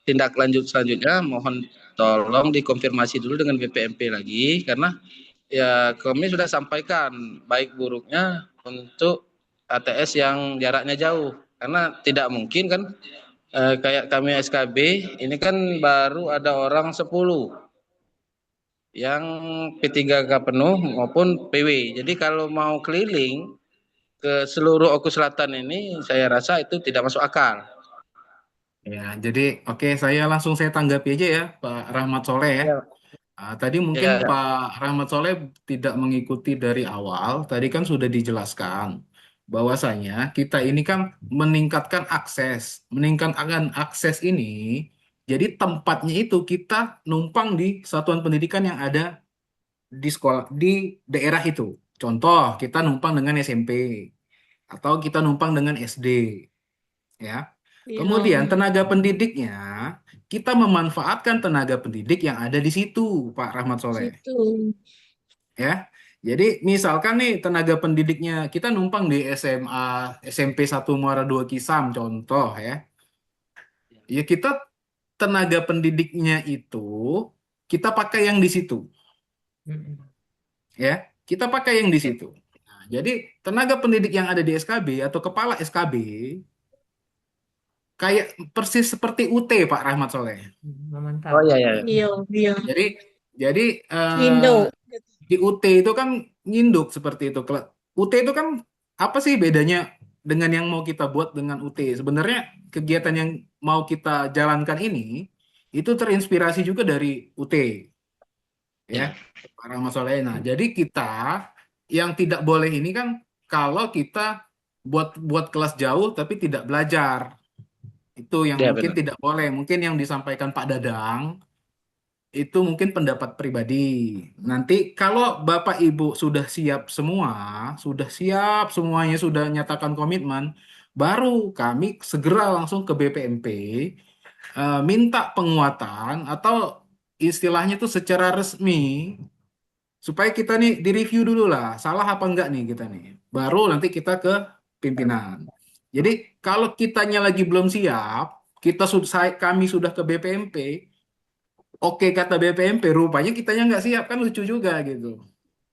tindak lanjut selanjutnya mohon tolong dikonfirmasi dulu dengan BPMP lagi karena ya kami sudah sampaikan baik buruknya untuk ATS yang jaraknya jauh karena tidak mungkin kan kayak kami SKB ini kan baru ada orang 10 yang P3K penuh maupun PW. Jadi kalau mau keliling ke seluruh Oku Selatan ini saya rasa itu tidak masuk akal. Ya, jadi oke saya tanggapi aja ya Pak Rahmat Soleh ya. Ya, Tadi mungkin ya, Pak Rahmat Soleh tidak mengikuti dari awal. Tadi kan sudah dijelaskan bahwasanya kita ini kan meningkatkan akses ini. Jadi tempatnya itu kita numpang di satuan pendidikan yang ada di sekolah di daerah itu. Contoh, kita numpang dengan SMP atau kita numpang dengan SD, ya. Iya, Kemudian tenaga pendidiknya, kita memanfaatkan tenaga pendidik yang ada di situ, Pak Rahmat Soleh. situ. Ya. Jadi misalkan nih tenaga pendidiknya kita numpang di SMA, SMP 1 Muara 2 Kisam contoh ya. Ya kita tenaga pendidiknya itu kita pakai yang di situ Mm-mm. ya. Kita pakai yang di situ. Nah, jadi tenaga pendidik yang ada di SKB atau kepala SKB kayak persis seperti UT Pak Rahmat Soleh. Memantau. oh ya ya. Iya, iya. Jadi jadi Indo. di UT itu kan nginduk seperti itu. UT itu kan apa sih bedanya dengan yang mau kita buat dengan UT? Sebenarnya kegiatan yang mau kita jalankan ini itu terinspirasi juga dari UT ya, Ya. para masalah. Nah, jadi kita yang tidak boleh ini kan kalau kita buat buat kelas jauh tapi tidak belajar. Itu yang Ya mungkin benar. tidak boleh. Mungkin yang disampaikan Pak Dadang itu mungkin pendapat pribadi. Nanti kalau Bapak Ibu sudah siap semua, sudah siap semuanya sudah nyatakan komitmen, baru kami segera langsung ke BPMP minta penguatan atau istilahnya itu secara resmi supaya kita nih direview dulu lah, salah apa enggak nih kita nih. Baru nanti kita ke pimpinan. Jadi kalau kitanya lagi belum siap, kami sudah ke BPMP, oke kata BPMP, rupanya kitanya nggak siap kan lucu juga gitu.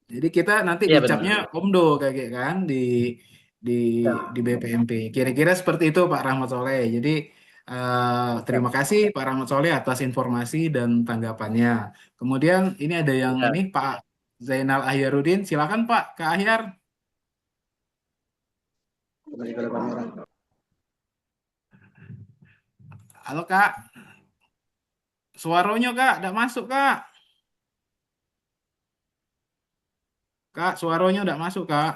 Jadi kita nanti Ya dicapnya benar. Omdo kayak gitu kan di Ya. di BPMP. Kira-kira seperti itu Pak Rahmat Soleh. Jadi terima kasih Pak Rahmat Soleh atas informasi dan tanggapannya. Kemudian ini ada yang Ya. ini Pak Zainal Ahyarudin. Silakan Pak ke Ahyar. Kembali ke kamera. Halo Kak, suaranya Kak, udah masuk Kak. Kak, suaranya udah masuk Kak.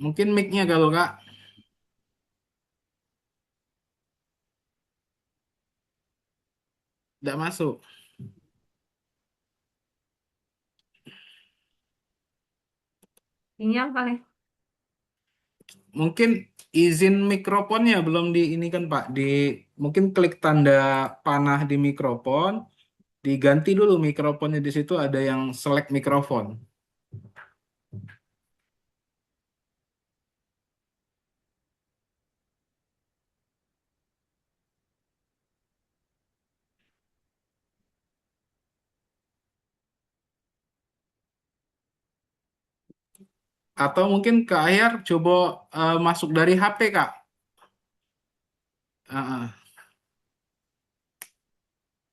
Mungkin mic-nya kalau Kak, udah masuk. Sinyal kali. Mungkin izin mikrofonnya belum di ini kan Pak. Mungkin klik tanda panah di mikrofon, diganti dulu mikrofonnya di situ ada yang select mikrofon. Atau mungkin Kak Ahyar coba masuk dari HP Kak. Heeh.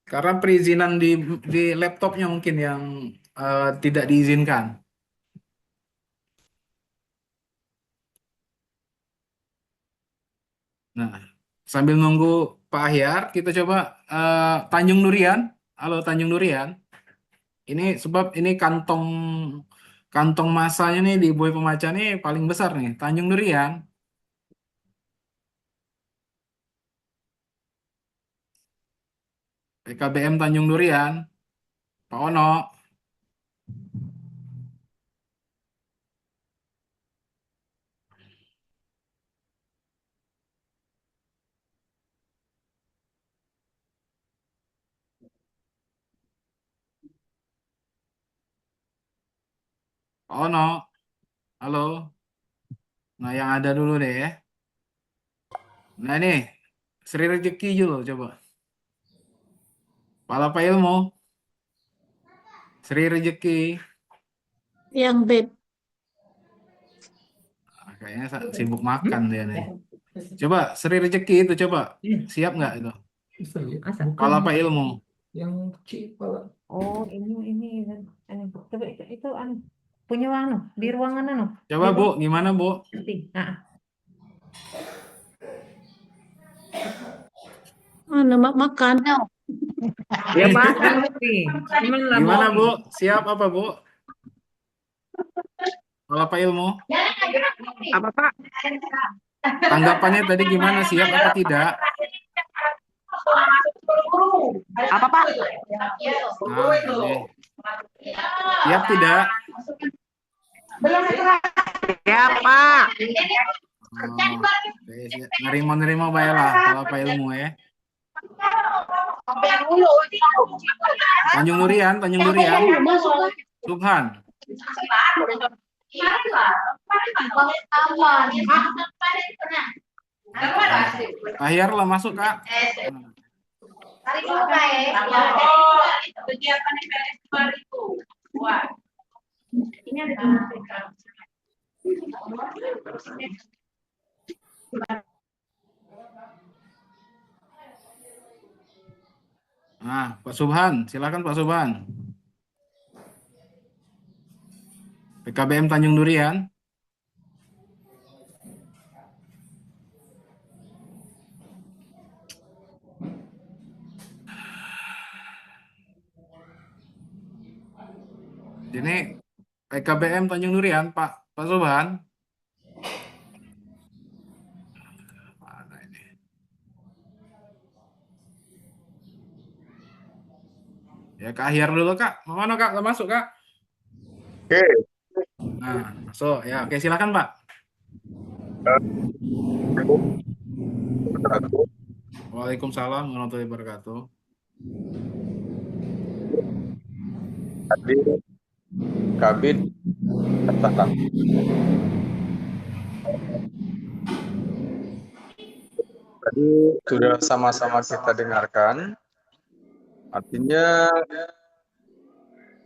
Karena perizinan di laptopnya mungkin yang tidak diizinkan. Nah, sambil nunggu Pak Ahyar, kita coba Tanjung Durian. Halo Tanjung Durian. Ini sebab ini kantong kantong masanya nih di Buai Pemaca nih paling besar nih, Tanjung Durian. PKBM Tanjung Durian, Pak Ono. Pak Ono, halo. Nah, yang ada dulu deh ya. Nah, ini Sri Rezeki dulu coba. Palapa Ilmu, Sri Rezeki. Yang beb. Kayaknya sibuk makan dia nih. Coba Sri Rezeki itu coba. Siap nggak itu? Palapa Ilmu. Yang kecil kepala. Oh, ini. Coba itu punya di ruangan Coba Bu, gimana Bu? Nah, Mana makan? ya makan nih. Gimana Bu? Siap apa Bu? Palapa Ilmu. Apa Pak? Tanggapannya tadi gimana? Siap apa tidak? Apa Pak? Nah, ini. Siap tidak? Ya Pak. Nerima baiklah Palapa Ilmu ya. Tanjung Durian. Subhan. Ahyar lah masuk Kak. Nah, Pak Subhan, silakan Pak Subhan. PKBM Tanjung Durian. Ini PKBM Tanjung Durian, Pak Subhan. Mana ini? Ya Kak Ahyar dulu Kak. Mana Kak? Masuk Kak. Oke. Nah, masuk. Ya, oke silakan Pak. Waalaikumsalam warahmatullahi wabarakatuh. Tadi Kabit katakan tadi sudah sama-sama kita dengarkan. Artinya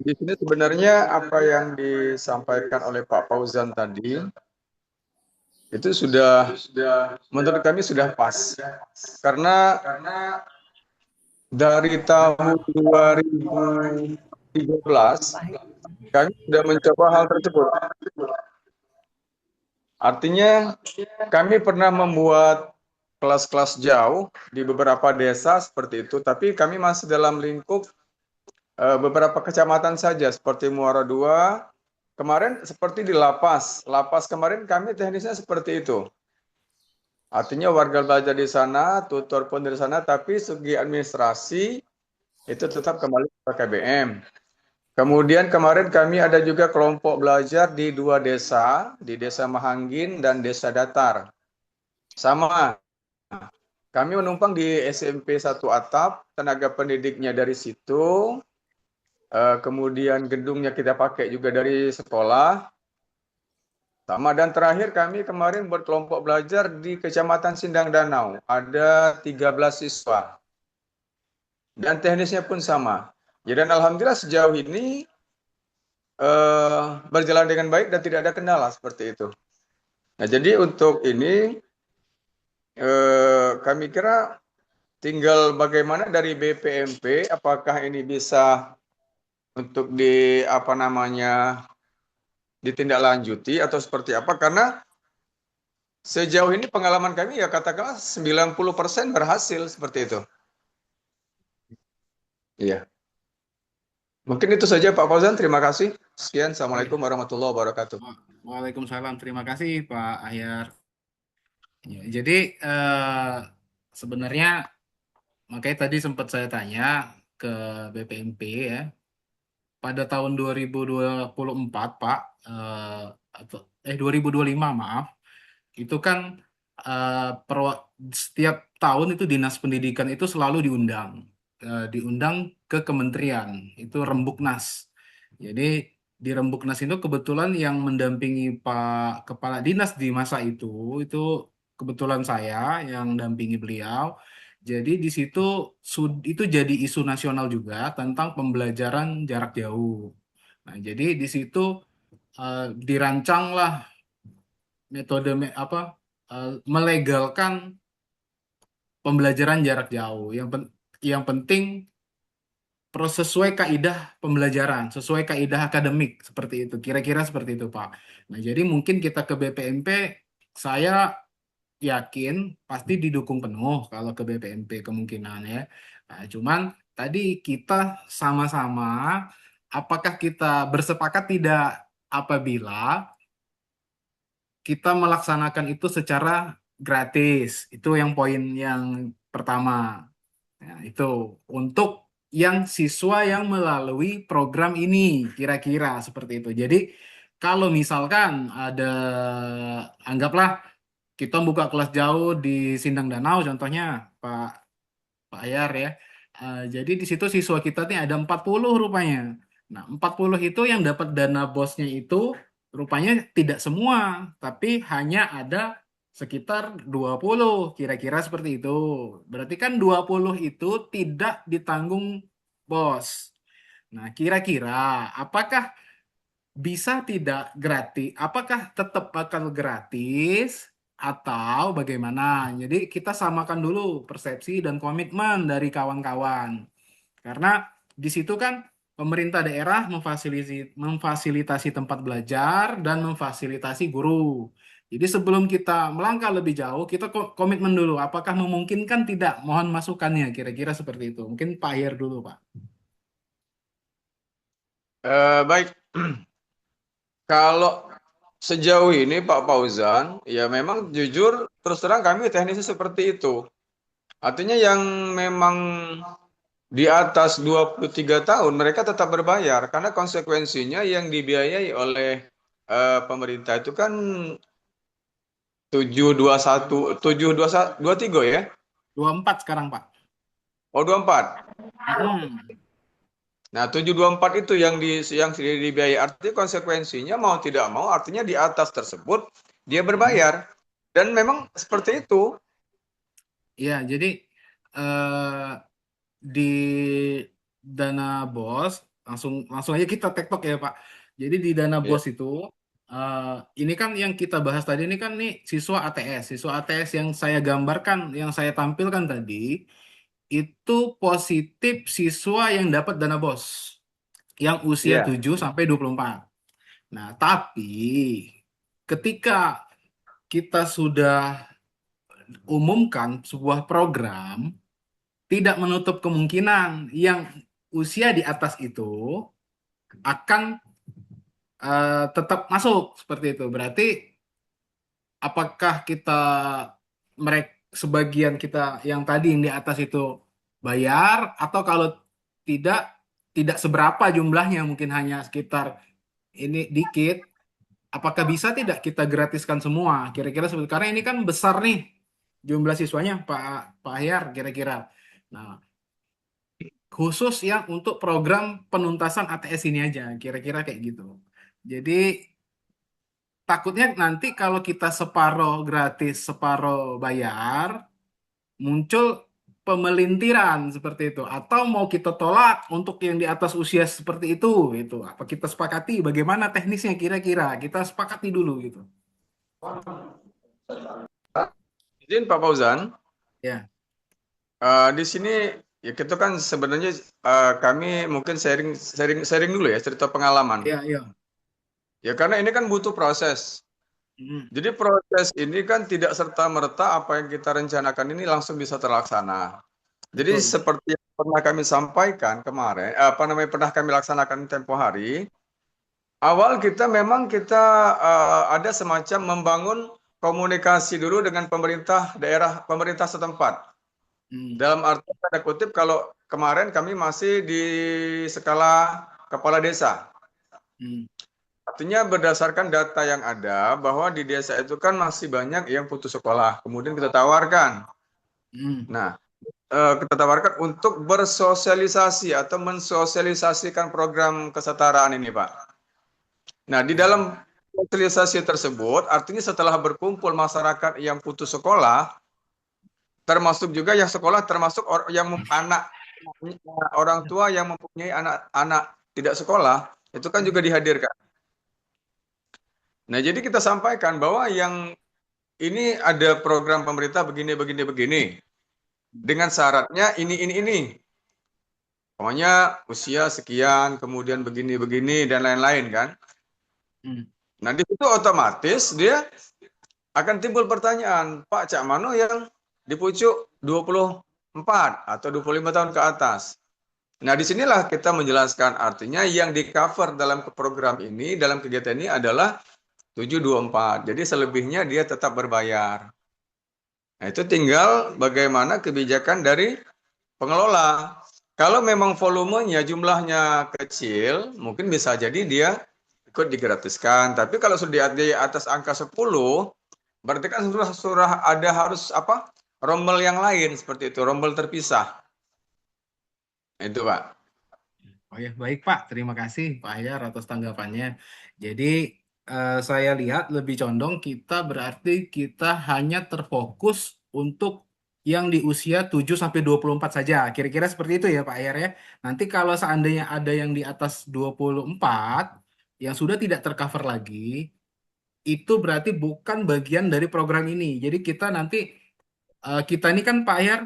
di sini sebenarnya apa yang disampaikan oleh Pak Fauzan tadi itu sudah menurut kami sudah pas. Karena dari tahun 2013 kami sudah mencoba hal tersebut. Artinya kami pernah membuat kelas-kelas jauh di beberapa desa seperti itu, tapi kami masih dalam lingkup beberapa kecamatan saja seperti Muara II. Kemarin seperti di Lapas kemarin kami teknisnya seperti itu. Artinya warga belajar di sana, tutor pun dari sana, tapi segi administrasi itu tetap kembali ke PKBM. Kemudian kemarin kami ada juga kelompok belajar di 2 desa, di Desa Mahanggin dan Desa Datar. Sama, kami menumpang di SMP 1 Atap, tenaga pendidiknya dari situ, kemudian gedungnya kita pakai juga dari sekolah. Sama, dan terakhir kami kemarin buat kelompok belajar di Kecamatan Sindang Danau, ada 13 siswa. Dan teknisnya pun sama. Jadi alhamdulillah sejauh ini berjalan dengan baik dan tidak ada kendala seperti itu. Nah, jadi untuk ini kami kira tinggal bagaimana dari BPMP, apakah ini bisa untuk ditindaklanjuti atau seperti apa? Karena sejauh ini pengalaman kami ya katakanlah 90% berhasil seperti itu. Iya. Mungkin itu saja Pak Fauzan, terima kasih. Sekian, Assalamualaikum warahmatullahi wabarakatuh. Waalaikumsalam. Terima kasih Pak Ahyar. Ya, jadi sebenarnya makanya tadi sempat saya tanya ke BPMP ya. Pada tahun 2024 Pak, atau 2025 maaf, itu kan setiap tahun itu Dinas Pendidikan itu selalu diundang ke kementerian, itu Rembuknas. Jadi di Rembuknas itu kebetulan yang mendampingi Pak Kepala Dinas di masa itu kebetulan saya yang dampingi beliau. Jadi di situ itu jadi isu nasional juga tentang pembelajaran jarak jauh. Nah, jadi di situ dirancanglah metode melegalkan pembelajaran jarak jauh. Yang penting sesuai kaidah pembelajaran, sesuai kaidah akademik seperti itu. Kira-kira seperti itu, Pak. Nah, jadi mungkin kita ke BPMP, saya yakin pasti didukung penuh kalau ke BPMP kemungkinan ya. Nah, cuman tadi kita sama-sama apakah kita bersepakat tidak apabila kita melaksanakan itu secara gratis. Itu yang poin yang pertama. Nah, itu untuk yang siswa yang melalui program ini, kira-kira seperti itu. Jadi, kalau misalkan ada, anggaplah kita buka kelas jauh di Sindang Danau, contohnya Pak Pak Ayar ya. Jadi di situ siswa kita nih ada 40 rupanya. Nah, 40 itu yang dapat dana bosnya itu rupanya tidak semua, tapi hanya ada sekitar 20, kira-kira seperti itu. Berarti kan 20 itu tidak ditanggung bos. Nah, kira-kira apakah bisa tidak gratis? Apakah tetap bakal gratis atau bagaimana? Jadi kita samakan dulu persepsi dan komitmen dari kawan-kawan. Karena di situ kan pemerintah daerah memfasilitasi tempat belajar dan memfasilitasi guru. Jadi sebelum kita melangkah lebih jauh, kita komitmen dulu. Apakah memungkinkan tidak? Mohon masukannya, kira-kira seperti itu. Mungkin Pak Ayer dulu, Pak. Baik, kalau sejauh ini Pak Fauzan, ya memang jujur terus terang kami teknisnya seperti itu. Artinya yang memang di atas 23 tahun mereka tetap berbayar karena konsekuensinya yang dibiayai oleh pemerintah itu kan 721 723 ya. 24 sekarang, Pak. Oh, 24. Hmm. Nah, 724 itu yang dibiayai. Artinya konsekuensinya mau tidak mau artinya di atas tersebut dia berbayar. Dan memang seperti itu. Ya, jadi di dana bos langsung langsung aja kita tektok ya Pak. Jadi di dana Ya. bos itu ini kan yang kita bahas tadi ini kan nih siswa ATS yang saya gambarkan, yang saya tampilkan tadi itu positif siswa yang dapat dana bos yang usia Ya. 7 sampai 24. Nah, tapi ketika kita sudah umumkan sebuah program tidak menutup kemungkinan yang usia di atas itu akan tetap masuk seperti itu. Berarti apakah kita mereka sebagian kita yang tadi yang di atas itu bayar atau kalau tidak tidak seberapa jumlahnya mungkin hanya sekitar ini dikit. Apakah bisa tidak kita gratiskan semua? Kira-kira seperti karena ini kan besar nih jumlah siswanya Pak Ahyar kira-kira. Nah, khusus yang untuk program penuntasan ATS ini aja, kira-kira kayak gitu. Jadi takutnya nanti kalau kita separuh gratis, separuh bayar, muncul pemelintiran seperti itu, atau mau kita tolak untuk yang di atas usia seperti itu, apa kita sepakati bagaimana teknisnya kira-kira kita sepakati dulu gitu. Izin Pak Fauzan, Ya, di sini ya kita kan sebenarnya kami mungkin sharing dulu ya cerita pengalaman. iya, iya. Ya karena ini kan butuh proses. Hmm, Jadi proses ini kan tidak serta-merta apa yang kita rencanakan ini langsung bisa terlaksana. Jadi betul. seperti yang pernah kami sampaikan kemarin, pernah kami laksanakan tempo hari. Awal kita memang ada semacam membangun komunikasi dulu dengan pemerintah daerah, pemerintah setempat. Hmm, Dalam arti tanda kutip kalau kemarin kami masih di skala kepala desa. hmm, Artinya berdasarkan data yang ada bahwa di desa itu kan masih banyak yang putus sekolah. Kemudian kita tawarkan. hmm, Nah, kita tawarkan untuk bersosialisasi atau mensosialisasikan program kesetaraan ini, Pak. Nah, di ya, dalam sosialisasi tersebut, artinya setelah berkumpul masyarakat yang putus sekolah, termasuk juga yang sekolah, termasuk anak orang tua yang mempunyai anak-anak tidak sekolah, itu kan juga dihadirkan. Nah, jadi kita sampaikan bahwa yang ini ada program pemerintah begini, begini, begini. Dengan syaratnya ini. Pokoknya usia sekian, kemudian begini, begini, dan lain-lain kan. hmm, Nah, di situ otomatis dia akan timbul pertanyaan, Pak, Cak Mano yang di pucuk 24 atau 25 tahun ke atas. Nah, disinilah kita menjelaskan artinya yang di cover dalam program ini, dalam kegiatan ini adalah 724. Jadi selebihnya dia tetap berbayar. Nah, itu tinggal bagaimana kebijakan dari pengelola. Kalau memang volumenya jumlahnya kecil, mungkin bisa jadi dia ikut digratiskan. Tapi kalau sudah di atas angka 10, berarti kan surah ada harus apa? Rombel yang lain seperti itu, rombel terpisah. Itu, Pak. oh ya, baik Pak. Terima kasih Pak Ahyar atas tanggapannya. Jadi saya lihat lebih condong kita hanya terfokus untuk yang di usia 7 sampai 24 saja. Kira-kira seperti itu ya Pak Ahyar ya. Nanti kalau seandainya ada yang di atas 24 yang sudah tidak tercover lagi, itu berarti bukan bagian dari program ini. Jadi kita ini kan Pak Ahyar,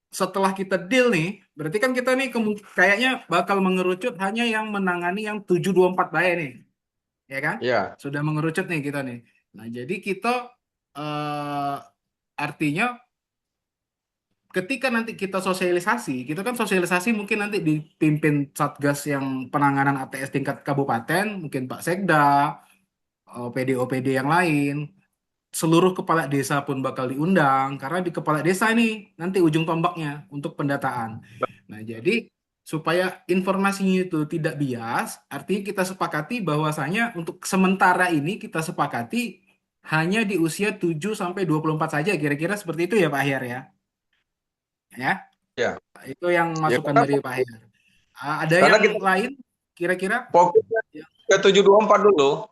setelah kita deal nih, berarti kan kita nih kayaknya bakal mengerucut hanya yang menangani yang 724 bae nih, ya kan? Ya. Sudah mengerucut nih kita nih. Nah, jadi kita eh, artinya ketika nanti kita kan sosialisasi mungkin nanti dipimpin Satgas yang penanganan ATS tingkat kabupaten, mungkin Pak Sekda, PD-OPD yang lain, seluruh kepala desa pun bakal diundang karena di kepala desa ini nanti ujung tombaknya untuk pendataan. Nah, jadi supaya informasinya itu tidak bias, artinya kita sepakati bahwasanya untuk sementara ini kita sepakati hanya di usia 7 sampai 24 saja, kira-kira seperti itu ya Pak Ahyar ya. Ya, Ya. itu yang Ya, masukan dari Pak Ahyar. Ada karena yang kita lain kira-kira? fokusnya ke 724 dulu.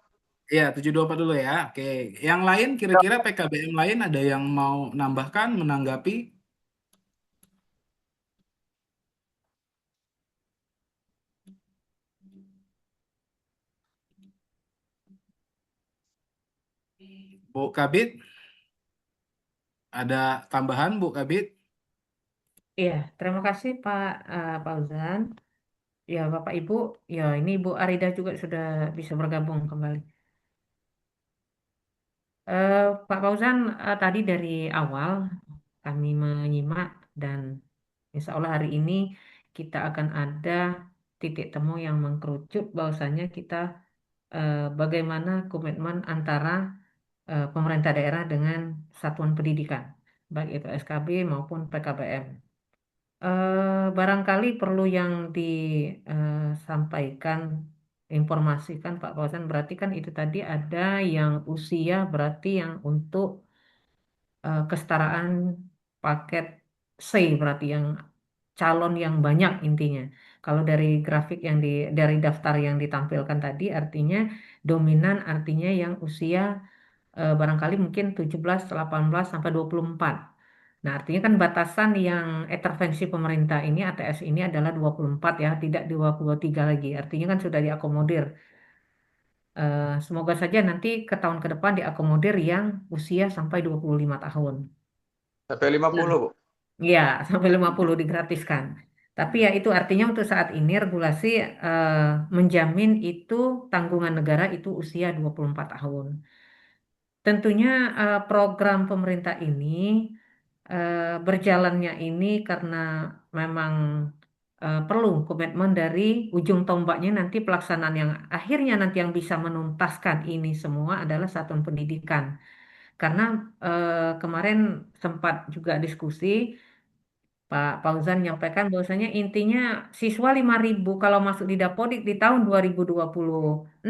Iya, 724 dulu ya. Oke. Yang lain kira-kira PKBM lain ada yang mau nambahkan, menanggapi? Bu Kabit, ada tambahan Bu Kabit? Iya, terima kasih Pak Fauzan. Ya, Bapak Ibu, ya ini Bu Arida juga sudah bisa bergabung kembali. Eh, Pak Fauzan, tadi dari awal kami menyimak dan insya Allah hari ini kita akan ada titik temu yang mengkerucut bahwasanya kita bagaimana komitmen antara pemerintah daerah dengan satuan pendidikan, baik itu SKB maupun PKBM. Barangkali perlu yang disampaikan, informasikan Pak Fauzan, berarti kan itu tadi ada yang usia berarti yang untuk kesetaraan paket C, berarti yang calon yang banyak intinya. Kalau dari grafik dari daftar yang ditampilkan tadi artinya dominan artinya yang usia barangkali mungkin 17, 18 sampai 24. Nah, artinya kan batasan yang intervensi pemerintah ini ATS ini adalah 24 ya, tidak 23 lagi. Artinya kan sudah diakomodir. Semoga saja nanti ke tahun ke depan diakomodir yang usia sampai 25 tahun. Sampai 50, Bu. Ya, sampai 50 digratiskan. Tapi ya itu artinya untuk saat ini regulasi eh, menjamin itu tanggungan negara itu usia 24 tahun. Tentunya program pemerintah ini berjalannya ini karena memang perlu komitmen dari ujung tombaknya nanti pelaksanaan yang akhirnya nanti yang bisa menuntaskan ini semua adalah satuan pendidikan. Karena kemarin sempat juga diskusi Pak Fauzan menyampaikan bahwasanya intinya siswa 5.000 kalau masuk di Dapodik di tahun 2026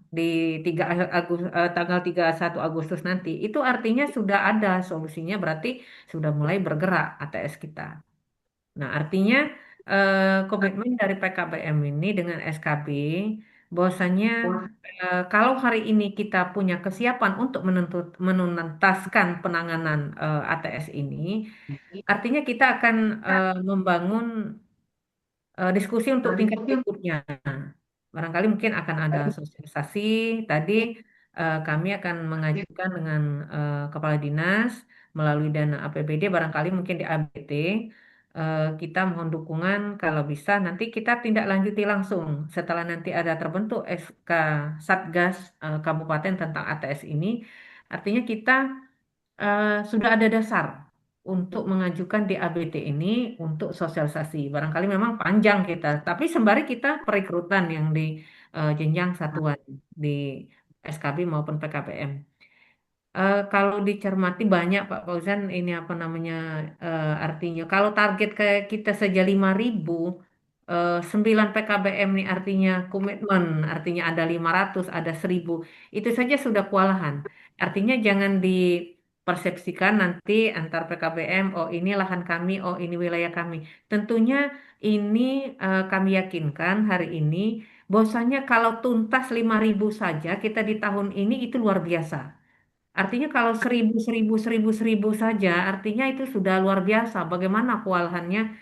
di 3 tanggal 31 Agustus nanti itu artinya sudah ada solusinya berarti sudah mulai bergerak ATS kita. Nah, artinya komitmen dari PKBM ini dengan SKB bahwasanya kalau hari ini kita punya kesiapan untuk menuntaskan penanganan ATS ini, artinya kita akan membangun diskusi untuk tingkat berikutnya. Barangkali mungkin akan ada sosialisasi. Tadi kami akan mengajukan dengan kepala dinas melalui dana APBD, barangkali mungkin di ABT. Kita mohon dukungan kalau bisa nanti kita tindak lanjuti langsung setelah nanti ada terbentuk SK Satgas Kabupaten tentang ATS ini. Artinya kita sudah ada dasar untuk mengajukan DABT ini untuk sosialisasi. Barangkali memang panjang kita, tapi sembari kita perekrutan yang di jenjang satuan di SKB maupun PKPM. Kalau dicermati banyak Pak Fauzan ini apa namanya artinya kalau target kayak kita saja 5.000 9 PKBM nih artinya komitmen artinya ada 500 ada 1.000 itu saja sudah kewalahan artinya jangan dipersepsikan nanti antar PKBM oh ini lahan kami oh ini wilayah kami tentunya ini kami yakinkan hari ini bahwasanya kalau tuntas 5.000 saja kita di tahun ini itu luar biasa. Artinya kalau 1.000 saja, artinya itu sudah luar biasa. Bagaimana kewalahannya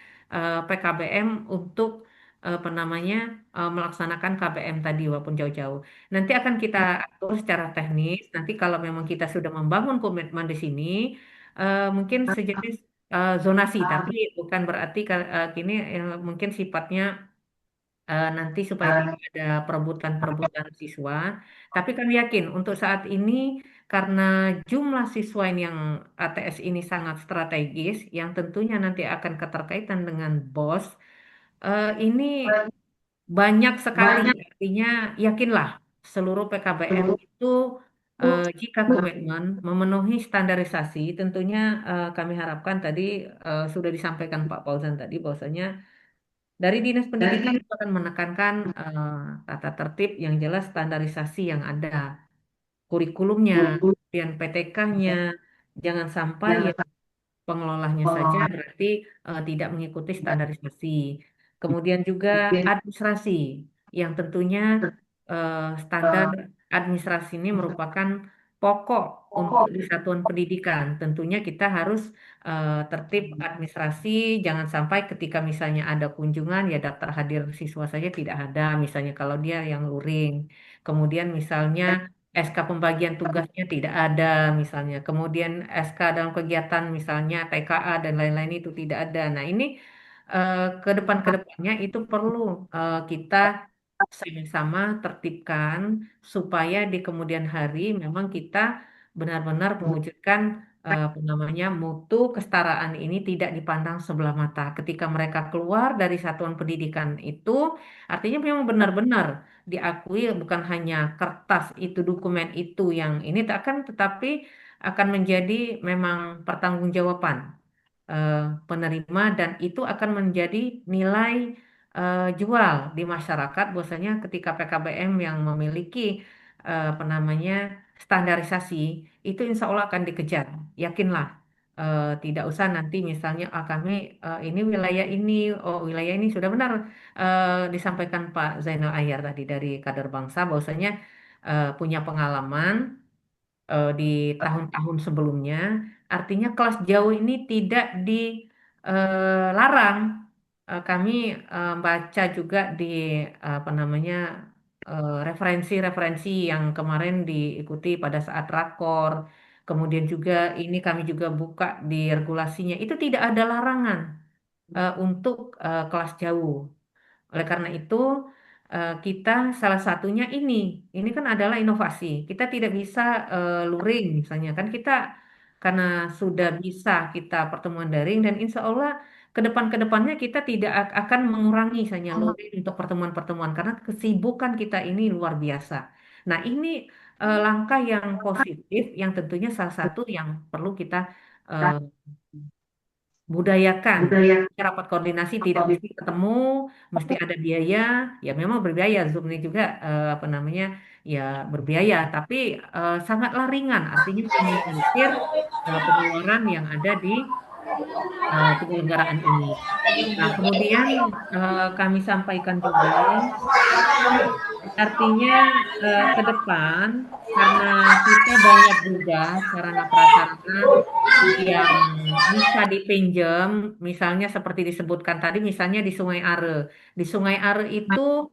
PKBM untuk apa namanya melaksanakan KBM tadi walaupun jauh-jauh. Nanti akan kita atur secara teknis. Nanti kalau memang kita sudah membangun komitmen di sini, mungkin sejenis zonasi, tapi bukan berarti kini mungkin sifatnya nanti supaya tidak ada perebutan-perebutan siswa. Tapi kami yakin untuk saat ini karena jumlah siswa ini yang ATS ini sangat strategis, yang tentunya nanti akan keterkaitan dengan BOS, ini banyak sekali. Artinya yakinlah seluruh PKBM itu jika komitmen memenuhi standarisasi, tentunya kami harapkan tadi sudah disampaikan Pak Fauzan tadi bahwasanya dari Dinas Pendidikan itu akan menekankan tata tertib yang jelas standarisasi yang ada, kurikulumnya, kemudian PTK-nya, jangan sampai ya pengelolanya saja berarti tidak mengikuti standarisasi. Kemudian juga administrasi yang tentunya standar administrasi ini merupakan pokok untuk di satuan pendidikan. Tentunya kita harus tertib administrasi, jangan sampai ketika misalnya ada kunjungan ya daftar hadir siswa saja tidak ada, misalnya kalau dia yang luring. Kemudian misalnya SK pembagian tugasnya tidak ada misalnya. Kemudian SK dalam kegiatan misalnya TKA dan lain-lain itu tidak ada. Nah, ini ke depannya itu perlu kita sama-sama tertibkan supaya di kemudian hari memang kita benar-benar mewujudkan apa namanya mutu kesetaraan ini tidak dipandang sebelah mata. Ketika mereka keluar dari satuan pendidikan itu artinya memang benar-benar diakui bukan hanya kertas itu dokumen itu yang ini akan tetapi akan menjadi memang pertanggungjawaban eh, penerima dan itu akan menjadi nilai jual di masyarakat bahwasanya ketika PKBM yang memiliki apa namanya standarisasi itu insya Allah akan dikejar yakinlah. Tidak usah nanti misalnya kami ini wilayah ini oh wilayah ini sudah benar disampaikan Pak Zainal Ahyar tadi dari kader bangsa bahwasanya punya pengalaman di tahun-tahun sebelumnya. Artinya kelas jauh ini tidak dilarang. Kami baca juga di apa namanya referensi-referensi yang kemarin diikuti pada saat rakor. Kemudian juga ini kami juga buka di regulasinya. Itu tidak ada larangan untuk kelas jauh. Oleh karena itu, kita salah satunya ini kan adalah inovasi. Kita tidak bisa luring misalnya kan kita karena sudah bisa kita pertemuan daring dan insya Allah ke depannya kita tidak akan mengurangi misalnya luring untuk pertemuan-pertemuan karena kesibukan kita ini luar biasa. Nah, ini langkah yang positif yang tentunya salah satu yang perlu kita eh, budayakan. Rapat koordinasi tidak mesti ketemu, mesti ada biaya. Ya memang berbiaya. Zoom ini juga apa namanya ya berbiaya, tapi sangatlah ringan. Artinya meminimalisir pengeluaran yang ada di penyelenggaraan ini. Nah, kemudian kami sampaikan juga artinya ke depan karena kita banyak juga sarana prasarana yang bisa dipinjam, misalnya seperti disebutkan tadi, misalnya di Sungai Are. Di Sungai Are itu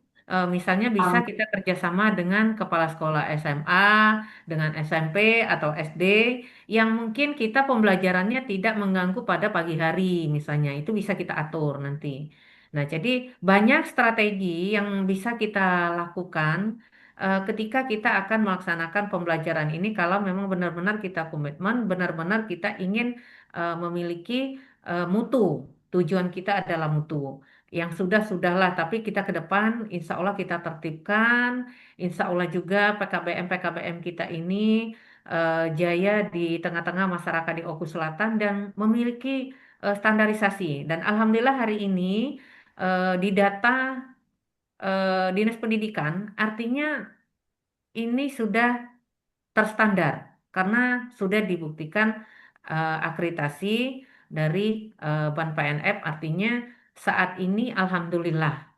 misalnya bisa kita kerjasama dengan kepala sekolah SMA, dengan SMP atau SD, yang mungkin kita pembelajarannya tidak mengganggu pada pagi hari, misalnya. Itu bisa kita atur nanti. Nah, jadi banyak strategi yang bisa kita lakukan ketika kita akan melaksanakan pembelajaran ini kalau memang benar-benar kita komitmen, benar-benar kita ingin memiliki mutu. Tujuan kita adalah mutu. Yang sudah-sudahlah, tapi kita ke depan insya Allah kita tertibkan, insya Allah juga PKBM-PKBM kita ini jaya di tengah-tengah masyarakat di Oku Selatan dan memiliki standarisasi. Dan Alhamdulillah hari ini di data Dinas Pendidikan, artinya ini sudah terstandar karena sudah dibuktikan akreditasi dari Ban PNF, artinya saat ini alhamdulillah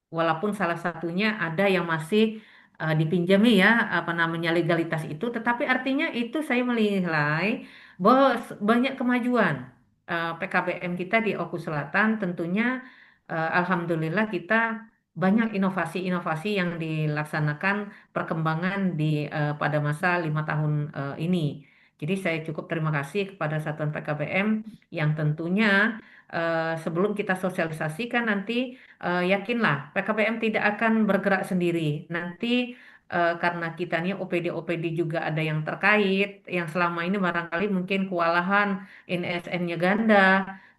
walaupun salah satunya ada yang masih dipinjami ya apa namanya legalitas itu, tetapi artinya itu saya menilai bahwa banyak kemajuan PKBM kita di Oku Selatan tentunya alhamdulillah kita banyak inovasi-inovasi yang dilaksanakan perkembangan pada masa 5 tahun ini. Jadi saya cukup terima kasih kepada Satuan PKBM yang tentunya sebelum kita sosialisasikan nanti yakinlah PKBM tidak akan bergerak sendiri. Nanti karena kita nih OPD-OPD juga ada yang terkait, yang selama ini barangkali mungkin kewalahan NSN-nya ganda,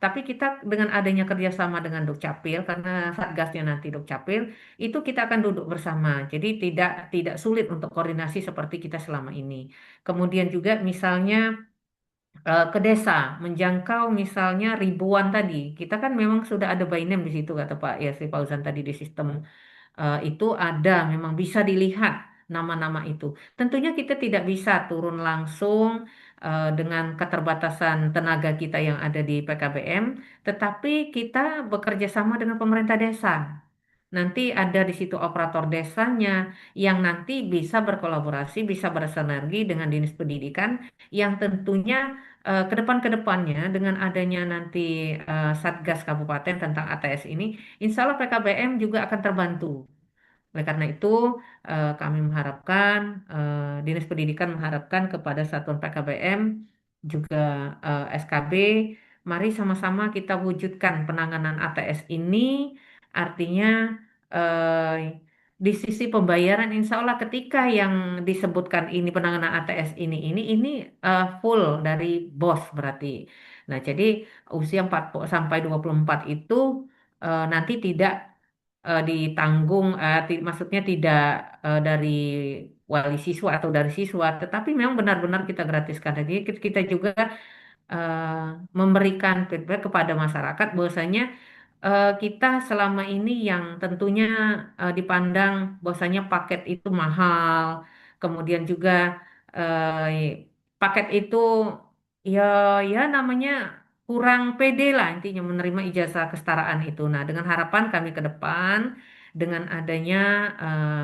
tapi kita dengan adanya kerjasama dengan Dukcapil, karena satgasnya nanti Dukcapil, itu kita akan duduk bersama. Jadi tidak sulit untuk koordinasi seperti kita selama ini. Kemudian juga misalnya ke desa, menjangkau misalnya ribuan tadi. Kita kan memang sudah ada by name di situ kata Pak Yasri Fauzan tadi di sistem itu ada, memang bisa dilihat nama-nama itu. Tentunya kita tidak bisa turun langsung dengan keterbatasan tenaga kita yang ada di PKBM, tetapi kita bekerja sama dengan pemerintah desa. Nanti ada di situ operator desanya yang nanti bisa berkolaborasi, bisa bersinergi dengan Dinas Pendidikan yang tentunya ke depannya dengan adanya nanti Satgas Kabupaten tentang ATS ini, insya Allah PKBM juga akan terbantu. Oleh karena itu, kami mengharapkan, Dinas Pendidikan mengharapkan kepada Satuan PKBM, juga SKB, mari sama-sama kita wujudkan penanganan ATS ini, artinya eh, di sisi pembayaran, insya Allah ketika yang disebutkan ini penanganan ATS ini full dari BOS berarti. Nah, jadi usia 40 sampai 24 itu nanti tidak ditanggung, maksudnya tidak dari wali siswa atau dari siswa, tetapi memang benar-benar kita gratiskan. Jadi kita juga eh, memberikan feedback kepada masyarakat bahwasanya kita selama ini yang tentunya dipandang bahwasanya paket itu mahal, kemudian juga paket itu ya ya namanya kurang pede lah intinya menerima ijazah kesetaraan itu. Nah, dengan harapan kami ke depan dengan adanya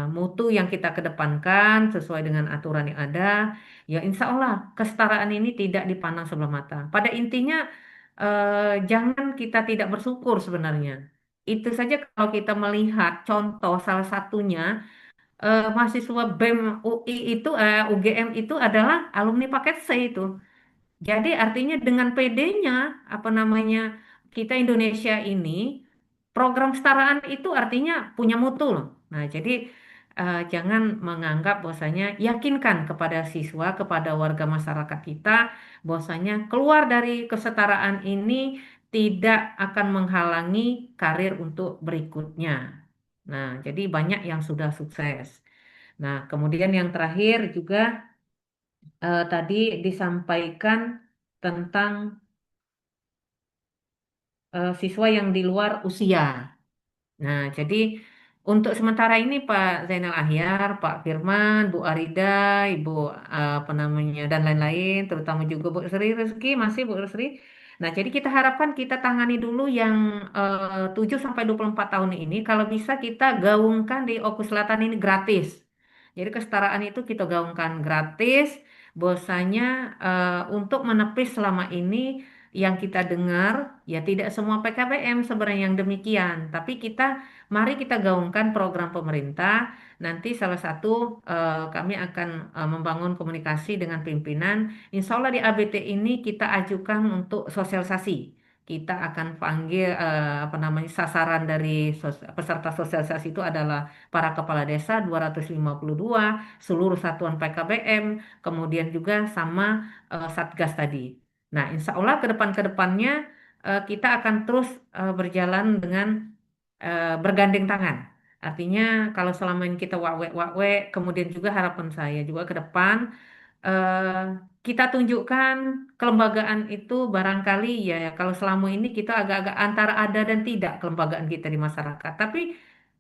mutu yang kita kedepankan sesuai dengan aturan yang ada, ya insya Allah kesetaraan ini tidak dipandang sebelah mata. Pada intinya jangan kita tidak bersyukur sebenarnya. Itu saja kalau kita melihat contoh salah satunya mahasiswa BEM UI itu UGM itu adalah alumni paket C itu. Jadi artinya dengan PD-nya apa namanya kita Indonesia ini program kesetaraan itu artinya punya mutu loh. Nah, jadi jangan menganggap bahwasanya yakinkan kepada siswa, kepada warga masyarakat kita bahwasanya keluar dari kesetaraan ini tidak akan menghalangi karir untuk berikutnya. Nah, jadi banyak yang sudah sukses. Nah, kemudian yang terakhir juga tadi disampaikan tentang siswa yang di luar usia. Nah, jadi untuk sementara ini Pak Zainal Ahyar, Pak Firman, Bu Arida, Ibu apa namanya dan lain-lain, terutama juga Bu Sri Rizky, masih Bu Sri. Nah, jadi kita harapkan kita tangani dulu yang 7 sampai 24 tahun ini. Kalau bisa kita gaungkan di Oku Selatan ini gratis. Jadi kesetaraan itu kita gaungkan gratis. Bahwasanya untuk menepis selama ini yang kita dengar ya tidak semua PKBM sebenarnya yang demikian, tapi mari kita gaungkan program pemerintah. Nanti salah satu kami akan membangun komunikasi dengan pimpinan. Insya Allah di ABT ini kita ajukan untuk sosialisasi. Kita akan panggil apa namanya sasaran dari peserta sosialisasi itu adalah para kepala desa 252, seluruh satuan PKBM, kemudian juga sama Satgas tadi. Nah, insya Allah ke depannya kita akan terus berjalan dengan bergandeng tangan. Artinya kalau selama ini kita wakwe, kemudian juga harapan saya juga ke depan eh, kita tunjukkan kelembagaan itu barangkali ya kalau selama ini kita agak-agak antara ada dan tidak kelembagaan kita di masyarakat. Tapi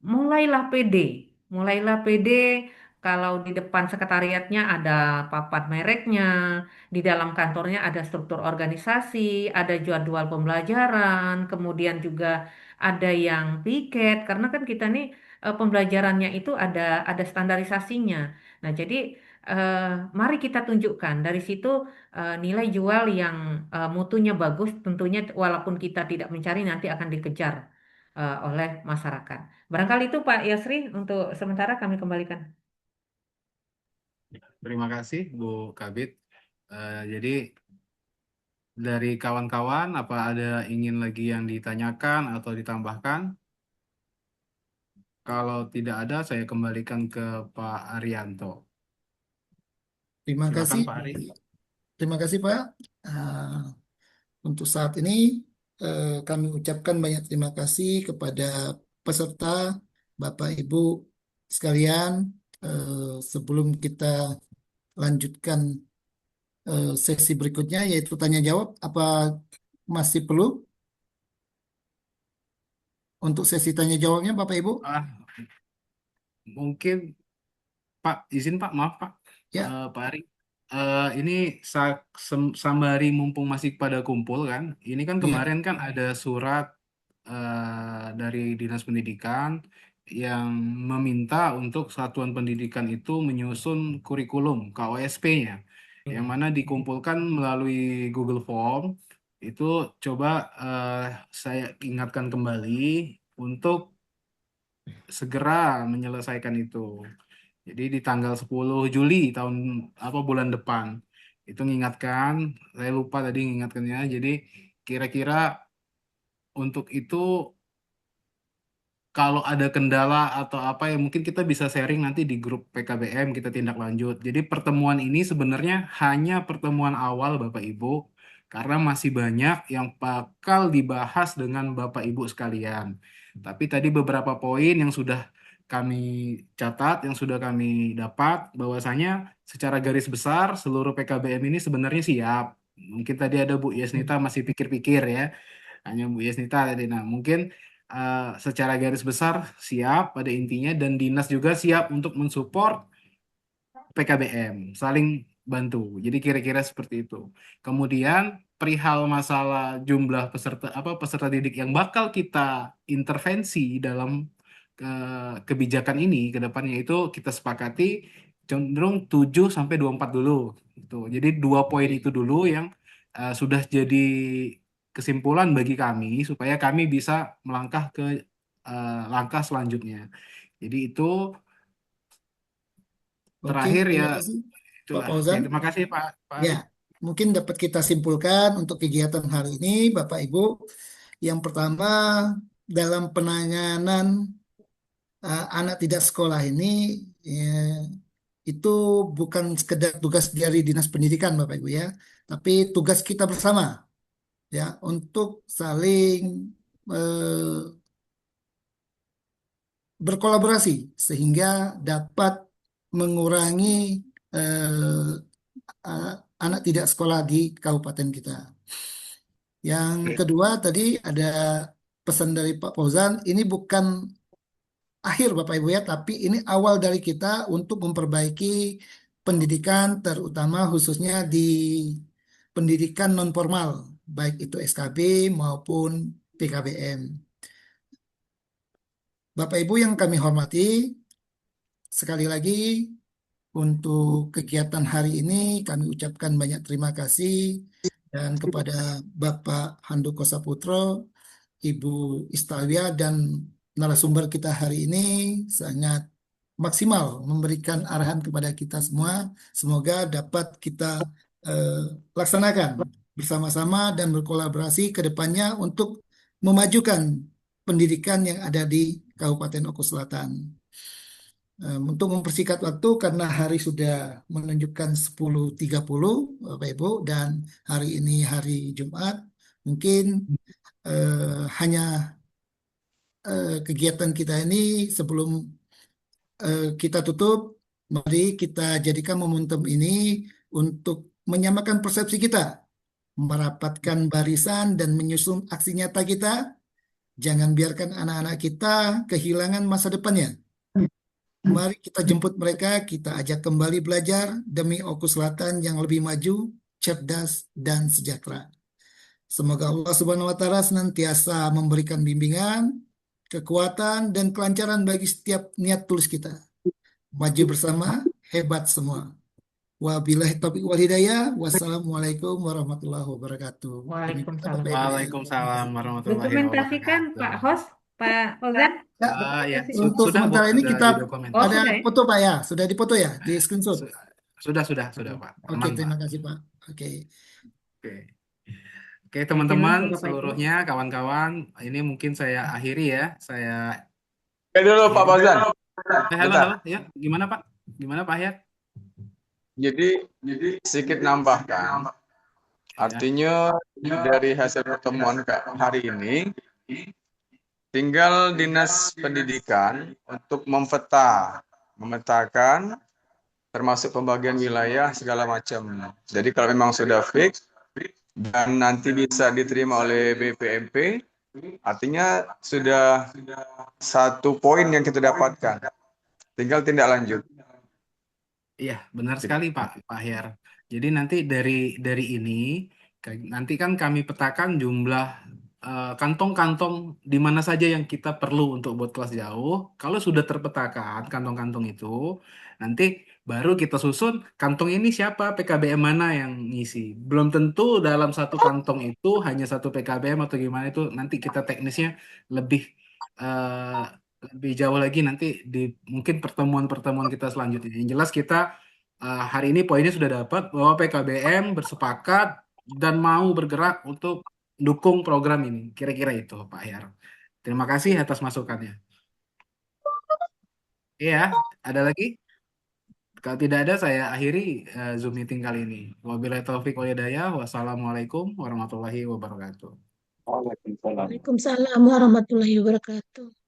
mulailah pede, mulailah pede kalau di depan sekretariatnya ada papat mereknya, di dalam kantornya ada struktur organisasi, ada jadwal pembelajaran, kemudian juga ada yang piket karena kan kita nih pembelajarannya itu ada standarisasinya. Nah, jadi eh, mari kita tunjukkan dari situ nilai jual yang mutunya bagus tentunya walaupun kita tidak mencari nanti akan dikejar oleh masyarakat. Barangkali itu Pak Yasri untuk sementara kami kembalikan. Terima kasih Bu Kabit. Jadi dari kawan-kawan, apa ada ingin lagi yang ditanyakan atau ditambahkan? Kalau tidak ada, saya kembalikan ke Pak Arianto. Terima Silakan kasih. Pak Ari. Terima kasih Pak. Untuk saat ini kami ucapkan banyak terima kasih kepada peserta, Bapak Ibu sekalian. Sebelum kita lanjutkan sesi berikutnya yaitu tanya jawab, apa masih perlu untuk sesi tanya jawabnya Bapak Ibu? Mungkin Pak, izin Pak, maaf Pak. Ya. Pak Ari. Ini sambari mumpung masih pada kumpul kan. Ini kan Ya. kemarin kan ada surat dari Dinas Pendidikan yang meminta untuk satuan pendidikan itu menyusun kurikulum KOSP-nya, yang mana dikumpulkan melalui Google Form. Itu coba saya ingatkan kembali untuk segera menyelesaikan itu. Jadi di tanggal 10 Juli tahun bulan depan. Itu mengingatkan, saya lupa tadi mengingatkannya. Jadi kira-kira untuk itu kalau ada kendala atau apa ya mungkin kita bisa sharing nanti di grup PKBM kita tindak lanjut. Jadi pertemuan ini sebenarnya hanya pertemuan awal Bapak Ibu karena masih banyak yang bakal dibahas dengan Bapak Ibu sekalian. Tapi tadi beberapa poin yang sudah kami catat, yang sudah kami dapat bahwasanya secara garis besar seluruh PKBM ini sebenarnya siap. Mungkin tadi ada Bu Yasnita masih pikir-pikir ya. Hanya Bu Yasnita tadi. Nah, mungkin secara garis besar siap pada intinya dan dinas juga siap untuk mensupport PKBM, saling bantu. Jadi kira-kira seperti itu. Kemudian perihal masalah jumlah peserta didik yang bakal kita intervensi dalam kebijakan ini ke depannya itu kita sepakati cenderung 7 sampai 24 dulu gitu. Jadi 2 poin itu dulu yang sudah jadi kesimpulan bagi kami supaya kami bisa melangkah ke langkah selanjutnya. Jadi itu Oke, terakhir ya terima kasih Pak itulah. Oke, Fauzan. terima kasih Pak Ya, Ari. mungkin dapat kita simpulkan untuk kegiatan hari ini, Bapak Ibu. Yang pertama, dalam penanganan anak tidak sekolah ini, ya, itu bukan sekedar tugas dari Dinas Pendidikan, Bapak Ibu ya, tapi tugas kita bersama, ya, untuk saling eh, berkolaborasi sehingga dapat mengurangi eh, eh, anak tidak sekolah di kabupaten kita. Yang kedua tadi ada pesan dari Pak Fauzan, ini bukan akhir Bapak Ibu ya, tapi ini awal dari kita untuk memperbaiki pendidikan terutama khususnya di pendidikan non formal, baik itu SKB maupun PKBM. Bapak Ibu yang kami hormati, sekali lagi untuk kegiatan hari ini kami ucapkan banyak terima kasih dan kepada Bapak Handoko Saputro, Ibu Istalwia dan narasumber kita hari ini sangat maksimal memberikan arahan kepada kita semua. Semoga dapat kita eh, laksanakan bersama-sama dan berkolaborasi ke depannya untuk memajukan pendidikan yang ada di Kabupaten Oku Selatan. Untuk mempersingkat waktu karena hari sudah menunjukkan 10.30 Bapak Ibu dan hari ini hari Jumat, mungkin hanya kegiatan kita ini sebelum kita tutup, mari kita jadikan momentum ini untuk menyamakan persepsi kita, merapatkan barisan dan menyusun aksi nyata kita. Jangan biarkan anak-anak kita kehilangan masa depannya. Mari kita jemput mereka, kita ajak kembali belajar demi Oku Selatan yang lebih maju, cerdas, dan sejahtera. Semoga Allah Subhanahu wa Ta'ala senantiasa memberikan bimbingan, kekuatan, dan kelancaran bagi setiap niat tulus kita. Maju bersama, hebat semua. Wabillahi taufiq wal hidayah. Wassalamualaikum warahmatullahi wabarakatuh. Demikian Waalaikumsalam. Bapak Ibu ya. Terima Waalaikumsalam kasih. warahmatullahi Dokumentasikan wabarakatuh. Pak Host, Pak Fauzan. Ya, Ya, untuk sudah Bu, sementara ini sudah kita Oh, ada didokumentasi. sudah ya? foto Pak ya, sudah dipoto ya, di screenshot. Su- sudah Pak. Oke, Aman Pak. terima kasih Pak. Oke. Oke. Oke, Demikian teman-teman Bapak Ibu. seluruhnya, kawan-kawan, ini mungkin saya akhiri ya. Saya Oke dulu Pak akhiri. Fauzan. Halo, Bentar. halo. Ya, gimana Pak? Gimana Pak Hayat? Jadi sedikit nambahkan. Ya. Artinya dari hasil pertemuan hari ini, tinggal Dinas Pendidikan untuk memetakan termasuk pembagian wilayah segala macam. Jadi kalau memang sudah fix dan nanti bisa diterima oleh BPMP, artinya sudah satu poin yang kita dapatkan. Tinggal tindak lanjut. Iya, benar sekali Pak Her. Jadi nanti dari ini nanti kan kami petakan jumlah kantong-kantong di mana saja yang kita perlu untuk buat kelas jauh. Kalau sudah terpetakan kantong-kantong itu, nanti baru kita susun kantong ini siapa PKBM mana yang ngisi. Belum tentu dalam satu kantong itu hanya satu PKBM atau gimana itu nanti kita teknisnya lebih eh, lebih jauh lagi nanti di mungkin pertemuan-pertemuan kita selanjutnya. Yang jelas kita hari ini poinnya sudah dapat bahwa PKBM bersepakat dan mau bergerak untuk dukung program ini. Kira-kira itu Pak Her. Terima kasih atas masukannya. Iya, ada lagi? Kalau tidak ada, saya akhiri Zoom meeting kali ini. Wabillahi taufiq wal hidayah. Wassalamualaikum warahmatullahi wabarakatuh. Waalaikumsalam. Waalaikumsalam warahmatullahi wabarakatuh.